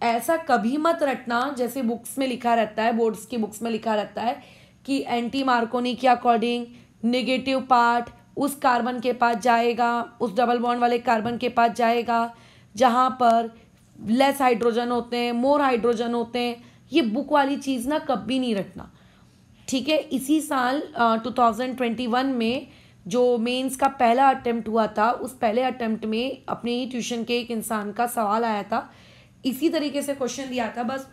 ऐसा कभी मत रटना जैसे बुक्स में लिखा रहता है, बोर्ड्स की बुक्स में लिखा रहता है कि एंटी मार्कोनी के अकॉर्डिंग नेगेटिव पार्ट उस कार्बन के पास जाएगा, उस डबल बॉन्ड वाले कार्बन के पास जाएगा जहाँ पर लेस हाइड्रोजन होते हैं, मोर हाइड्रोजन होते हैं। ये बुक वाली चीज़ ना कभी नहीं रटना, ठीक है। इसी साल 2021 में जो मेंस का पहला अटेम्प्ट हुआ था, उस पहले अटेम्प्ट में अपने ही ट्यूशन के एक इंसान का सवाल आया था, इसी तरीके से क्वेश्चन दिया था, बस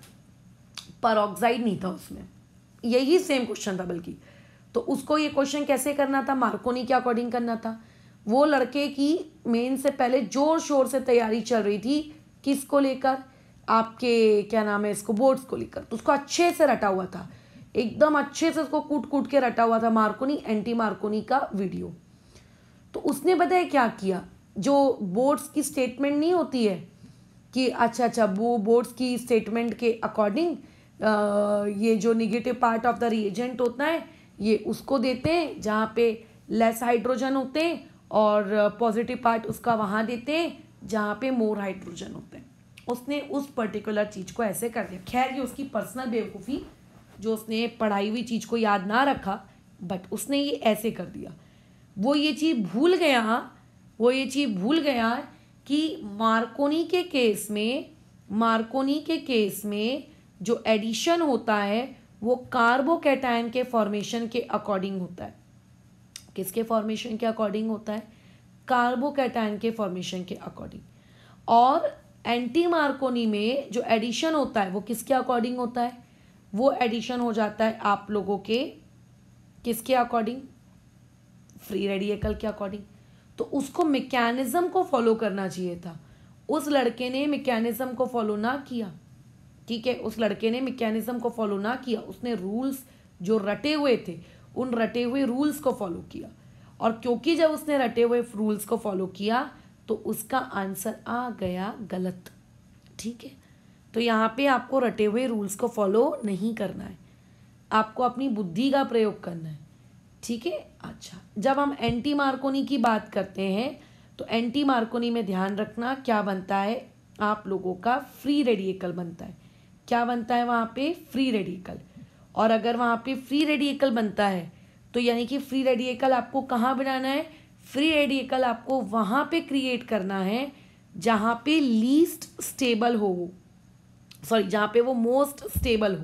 परऑक्साइड नहीं था उसमें, यही सेम क्वेश्चन था बल्कि। तो उसको ये क्वेश्चन कैसे करना था? मार्कोनी के अकॉर्डिंग करना था। वो लड़के की मेन से पहले जोर शोर से तैयारी चल रही थी, किसको लेकर? आपके क्या नाम है इसको, बोर्ड्स को लेकर। तो उसको अच्छे से रटा हुआ था, एकदम अच्छे से उसको कूट कूट के रटा हुआ था मार्कोनी एंटी मार्कोनी का वीडियो। तो उसने बताया क्या किया, जो बोर्ड्स की स्टेटमेंट नहीं होती है कि अच्छा वो बोर्ड्स की स्टेटमेंट के अकॉर्डिंग ये जो negative part of the reagent होता है ये उसको देते हैं जहाँ पे लेस हाइड्रोजन होते हैं, और पॉजिटिव पार्ट उसका वहाँ देते हैं जहाँ पे मोर हाइड्रोजन होते हैं। उसने उस पर्टिकुलर चीज़ को ऐसे कर दिया। खैर ये उसकी पर्सनल बेवकूफ़ी, जो उसने पढ़ाई हुई चीज़ को याद ना रखा, बट उसने ये ऐसे कर दिया। वो ये चीज़ भूल गया कि मार्कोनी के केस में जो एडिशन होता है वो कार्बोकैटायन के फॉर्मेशन के अकॉर्डिंग होता है। किसके फॉर्मेशन के अकॉर्डिंग होता है? कार्बोकैटायन के फॉर्मेशन के अकॉर्डिंग। और एंटी मार्कोनी में जो एडिशन होता है वो किसके अकॉर्डिंग होता है? वो एडिशन हो जाता है आप लोगों के किसके अकॉर्डिंग? फ्री रेडिकल के अकॉर्डिंग। तो उसको मैकेनिज्म को फॉलो करना चाहिए था, उस लड़के ने मैकेनिज्म को फॉलो ना किया, ठीक है। उस लड़के ने मैकेनिज्म को फॉलो ना किया, उसने रूल्स जो रटे हुए थे उन रटे हुए रूल्स को फॉलो किया, और क्योंकि जब उसने रटे हुए रूल्स को फॉलो किया तो उसका आंसर आ गया गलत, ठीक है। तो यहाँ पे आपको रटे हुए रूल्स को फॉलो नहीं करना है, आपको अपनी बुद्धि का प्रयोग करना है, ठीक है। अच्छा, जब हम एंटी मार्कोनी की बात करते हैं तो एंटी मार्कोनी में ध्यान रखना क्या बनता है, आप लोगों का फ्री रेडिकल बनता है। क्या बनता है वहाँ पे? Free radical. और अगर वहाँ पे फ्री रेडिकल बनता है तो यानी कि फ्री रेडिकल आपको कहाँ बनाना है? फ्री रेडिकल आपको वहाँ पे क्रिएट करना है जहाँ पे लीस्ट स्टेबल हो वो, सॉरी जहाँ पे वो मोस्ट स्टेबल हो।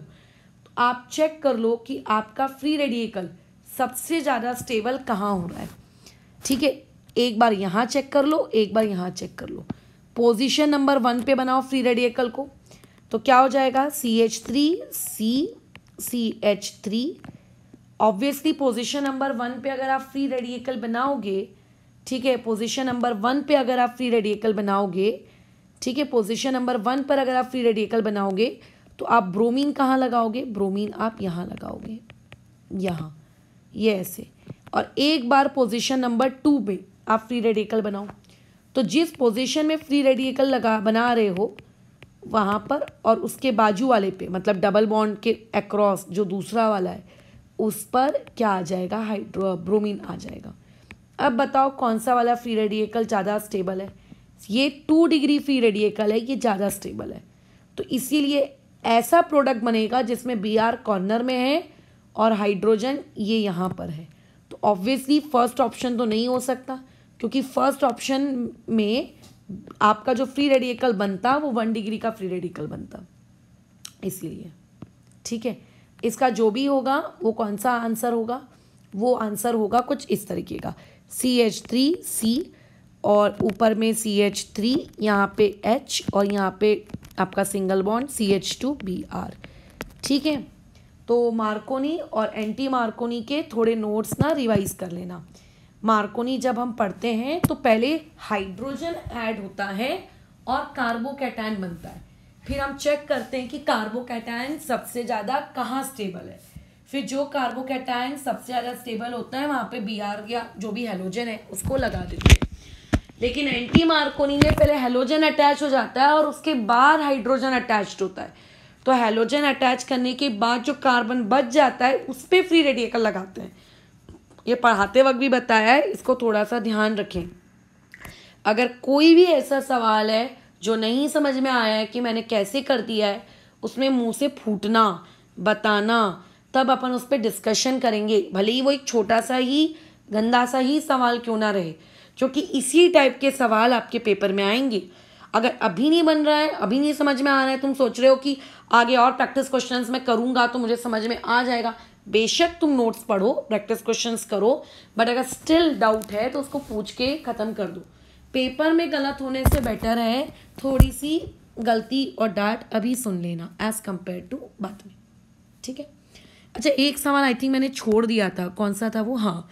तो आप चेक कर लो कि आपका फ्री रेडिकल सबसे ज़्यादा स्टेबल कहाँ हो रहा है, ठीक है। एक बार यहाँ चेक कर लो, एक बार यहाँ चेक कर लो। पोजीशन नंबर 1 पे बनाओ फ्री रेडिकल को, तो क्या हो जाएगा? CH3CCH3। ऑब्वियसली पोजीशन नंबर 1 पे अगर आप फ्री रेडिकल बनाओगे, ठीक है, पोजीशन नंबर 1 पे अगर आप फ्री रेडिकल बनाओगे, ठीक है, पोजीशन नंबर 1 पर अगर आप फ्री रेडिकल बनाओगे तो आप ब्रोमीन कहाँ लगाओगे? ब्रोमीन आप यहाँ लगाओगे, यहाँ, ये ऐसे। और एक बार पोजीशन नंबर 2 पे आप फ्री रेडिकल बनाओ, तो जिस पोजीशन में फ्री रेडिकल बना रहे हो वहाँ पर और उसके बाजू वाले पे, मतलब डबल बॉन्ड के अक्रॉस जो दूसरा वाला है उस पर क्या आ जाएगा? ब्रोमीन आ जाएगा। अब बताओ कौन सा वाला फ्री रेडिकल ज़्यादा स्टेबल है? ये 2 डिग्री फ्री रेडिकल है, ये ज़्यादा स्टेबल है। तो इसीलिए ऐसा प्रोडक्ट बनेगा जिसमें Br कॉर्नर में है और हाइड्रोजन ये यहाँ पर है। तो ऑब्वियसली फर्स्ट ऑप्शन तो नहीं हो सकता, क्योंकि फर्स्ट ऑप्शन में आपका जो फ्री रेडिकल बनता वो 1 डिग्री का फ्री रेडिकल बनता, इसीलिए, ठीक है। इसका जो भी होगा वो कौन सा आंसर होगा? वो आंसर होगा कुछ इस तरीके का, CH3C और ऊपर में CH3, यहाँ पे H और यहाँ पे आपका सिंगल बॉन्ड CH2Br, ठीक है। तो मार्कोनी और एंटी मार्कोनी के थोड़े नोट्स ना रिवाइज कर लेना। मार्कोनी जब हम पढ़ते हैं तो पहले हाइड्रोजन ऐड होता है और कार्बोकैटायन बनता है। फिर हम चेक करते हैं कि कार्बोकैटायन सबसे ज़्यादा कहाँ स्टेबल है। फिर जो कार्बोकैटायन सबसे ज़्यादा स्टेबल होता है वहाँ पे Br या जो भी हेलोजन है उसको लगा देते हैं। लेकिन एंटी मार्कोनी में पहले हेलोजन अटैच हो जाता है और उसके बाद हाइड्रोजन अटैच्ड होता है। तो हेलोजन अटैच करने के बाद जो कार्बन बच जाता है उस पर फ्री रेडिकल लगाते हैं। ये पढ़ाते वक्त भी बताया है, इसको थोड़ा सा ध्यान रखें। अगर कोई भी ऐसा सवाल है जो नहीं समझ में आया है कि मैंने कैसे कर दिया है, उसमें मुंह से फूटना, बताना, तब अपन उस पर डिस्कशन करेंगे, भले ही वो एक छोटा सा ही गंदा सा ही सवाल क्यों ना रहे, क्योंकि इसी टाइप के सवाल आपके पेपर में आएंगे। अगर अभी नहीं बन रहा है, अभी नहीं समझ में आ रहा है, तुम सोच रहे हो कि आगे और प्रैक्टिस क्वेश्चंस मैं करूंगा तो मुझे समझ में आ जाएगा, बेशक तुम नोट्स पढ़ो, प्रैक्टिस क्वेश्चंस करो, बट अगर स्टिल डाउट है तो उसको पूछ के ख़त्म कर दो। पेपर में गलत होने से बेटर है थोड़ी सी गलती और डांट अभी सुन लेना एज कंपेयर टू बाद में, ठीक है। अच्छा, एक सवाल आई थिंक मैंने छोड़ दिया था, कौन सा था वो? हाँ,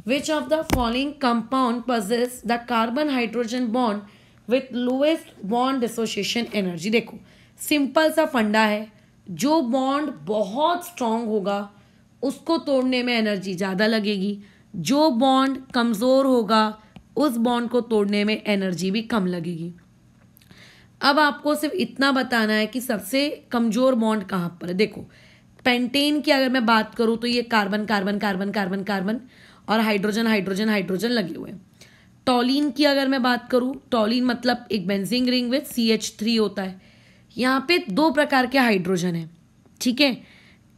विच of the following compound possess the carbon hydrogen bond with lowest bond dissociation energy. देखो सिंपल सा फंडा है, जो बॉन्ड बहुत स्ट्रांग होगा उसको तोड़ने में एनर्जी ज़्यादा लगेगी, जो बॉन्ड कमज़ोर होगा उस बॉन्ड को तोड़ने में एनर्जी भी कम लगेगी। अब आपको सिर्फ इतना बताना है कि सबसे कमज़ोर बॉन्ड कहाँ पर है। देखो पेंटेन की अगर मैं बात करूँ तो ये carbon carbon carbon carbon carbon और हाइड्रोजन हाइड्रोजन हाइड्रोजन लगे हुए हैं। टॉलिन की अगर मैं बात करूँ, टॉलिन मतलब एक बेंजीन रिंग विथ CH3 होता है। यहाँ पे दो प्रकार के हाइड्रोजन है, ठीक है,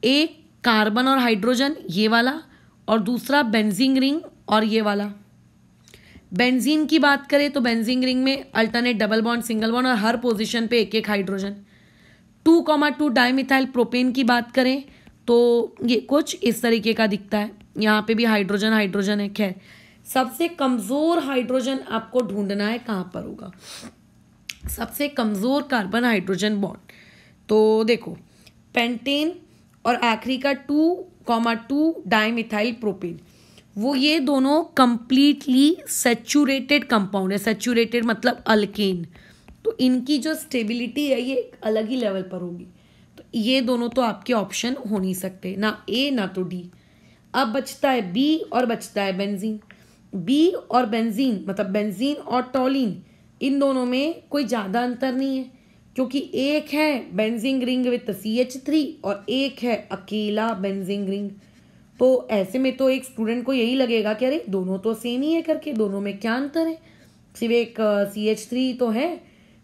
एक कार्बन और हाइड्रोजन ये वाला, और दूसरा बेंजीन रिंग और ये वाला। बेंजीन की बात करें तो बेंजीन रिंग में alternate double bond, single bond और हर पोजीशन पे एक एक हाइड्रोजन। 2,2 डाइमिथाइल प्रोपेन की बात करें तो ये कुछ इस तरीके का दिखता है, यहाँ पे भी हाइड्रोजन हाइड्रोजन है। खैर, सबसे कमज़ोर हाइड्रोजन आपको ढूंढना है कहाँ पर होगा, सबसे कमज़ोर कार्बन हाइड्रोजन बॉन्ड। तो देखो पेंटेन और आखिरी का 2,2 डाइमिथाइल प्रोपेन, वो ये दोनों कंप्लीटली सैचुरेटेड कंपाउंड है। सैचुरेटेड मतलब अल्केन, तो इनकी जो स्टेबिलिटी है ये अलग ही लेवल पर होगी। तो ये दोनों तो आपके ऑप्शन हो नहीं सकते, ना ए ना तो डी। अब बचता है बी और बचता है बेंजीन। बी और बेंजीन मतलब बेंजीन और टॉलिन, इन दोनों में कोई ज़्यादा अंतर नहीं है, क्योंकि एक है बेंजीन रिंग विथ CH3 और एक है अकेला बेंजीन रिंग। तो ऐसे में तो एक स्टूडेंट को यही लगेगा कि अरे दोनों तो सेम ही है करके, दोनों में क्या अंतर है, सिर्फ एक CH3 तो है,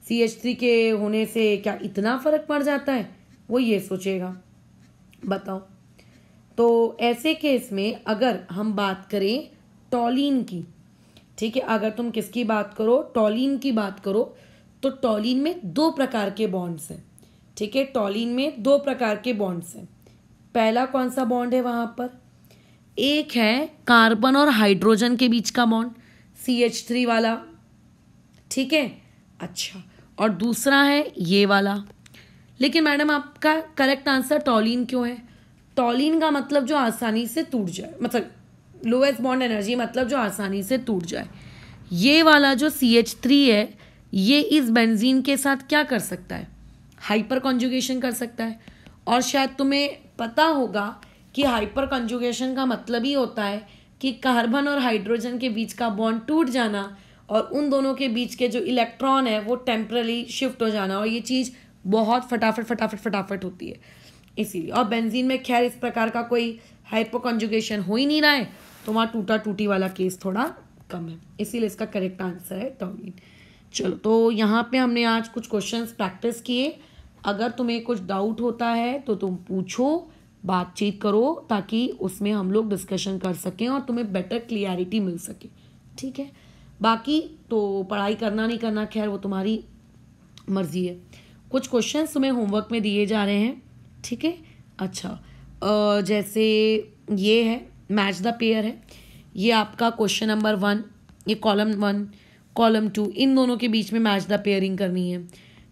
CH3 के होने से क्या इतना फर्क पड़ जाता है, वो ये सोचेगा। बताओ, तो ऐसे केस में अगर हम बात करें टॉलिन की, ठीक है, अगर तुम किसकी बात करो, टॉलिन की बात करो, तो टॉलिन में दो प्रकार के बॉन्ड्स हैं, ठीक है, टॉलिन में दो प्रकार के बॉन्ड्स हैं। पहला कौन सा बॉन्ड है वहाँ पर? एक है कार्बन और हाइड्रोजन के बीच का बॉन्ड, CH3 वाला, ठीक है, अच्छा, और दूसरा है ये वाला। लेकिन मैडम आपका करेक्ट आंसर टॉलिन क्यों है? टॉलिन का मतलब जो आसानी से टूट जाए, मतलब लोएस्ट बॉन्ड एनर्जी मतलब जो आसानी से टूट जाए। ये वाला जो CH3 है ये इस बेंजीन के साथ क्या कर सकता है? हाइपर कॉन्जुगेशन कर सकता है। और शायद तुम्हें पता होगा कि हाइपर कॉन्जुगेशन का मतलब ही होता है कि कार्बन और हाइड्रोजन के बीच का बॉन्ड टूट जाना और उन दोनों के बीच के जो इलेक्ट्रॉन है वो टेम्पररी शिफ्ट हो जाना, और ये चीज़ बहुत फटाफट फटाफट फटाफट होती है इसीलिए। और बेंजीन में खैर इस प्रकार का कोई हाइपर कॉन्जुगेशन हो ही नहीं रहा है, तो वहाँ टूटा टूटी वाला केस थोड़ा कम है, इसीलिए इसका करेक्ट आंसर है टॉलिन। चलो, तो यहाँ पे हमने आज कुछ क्वेश्चंस प्रैक्टिस किए। अगर तुम्हें कुछ डाउट होता है तो तुम पूछो, बातचीत करो, ताकि उसमें हम लोग डिस्कशन कर सकें और तुम्हें बेटर क्लियरिटी मिल सके, ठीक है। बाकी तो पढ़ाई करना नहीं करना खैर वो तुम्हारी मर्जी है। कुछ क्वेश्चंस तुम्हें होमवर्क में दिए जा रहे हैं, ठीक है। अच्छा, जैसे ये है मैच द पेयर है, ये आपका क्वेश्चन नंबर 1, ये कॉलम 1 कॉलम 2, इन दोनों के बीच में मैच द पेयरिंग करनी है।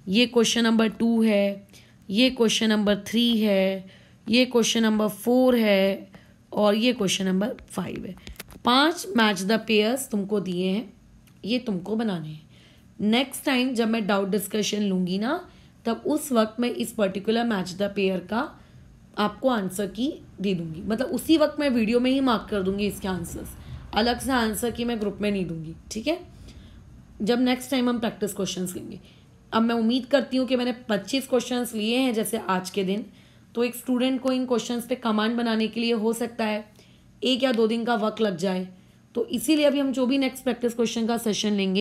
ये क्वेश्चन नंबर 2 है, ये क्वेश्चन नंबर 3 है, ये क्वेश्चन नंबर 4 है और ये क्वेश्चन नंबर 5 है। 5 मैच द पेयर्स तुमको दिए हैं, ये तुमको बनाने हैं। नेक्स्ट टाइम जब मैं डाउट डिस्कशन लूँगी ना, तब उस वक्त मैं इस पर्टिकुलर मैच द पेयर का आपको आंसर की दे दूंगी, मतलब उसी वक्त मैं वीडियो में ही मार्क कर दूंगी इसके आंसर्स, अलग से आंसर की मैं ग्रुप में नहीं दूंगी, ठीक है। जब नेक्स्ट टाइम हम प्रैक्टिस क्वेश्चंस लेंगे, अब मैं उम्मीद करती हूँ कि मैंने 25 क्वेश्चंस लिए हैं जैसे आज के दिन, तो एक स्टूडेंट को इन क्वेश्चंस पे कमांड बनाने के लिए हो सकता है 1 या 2 दिन का वक्त लग जाए। तो इसीलिए अभी हम जो भी नेक्स्ट प्रैक्टिस क्वेश्चन का सेशन लेंगे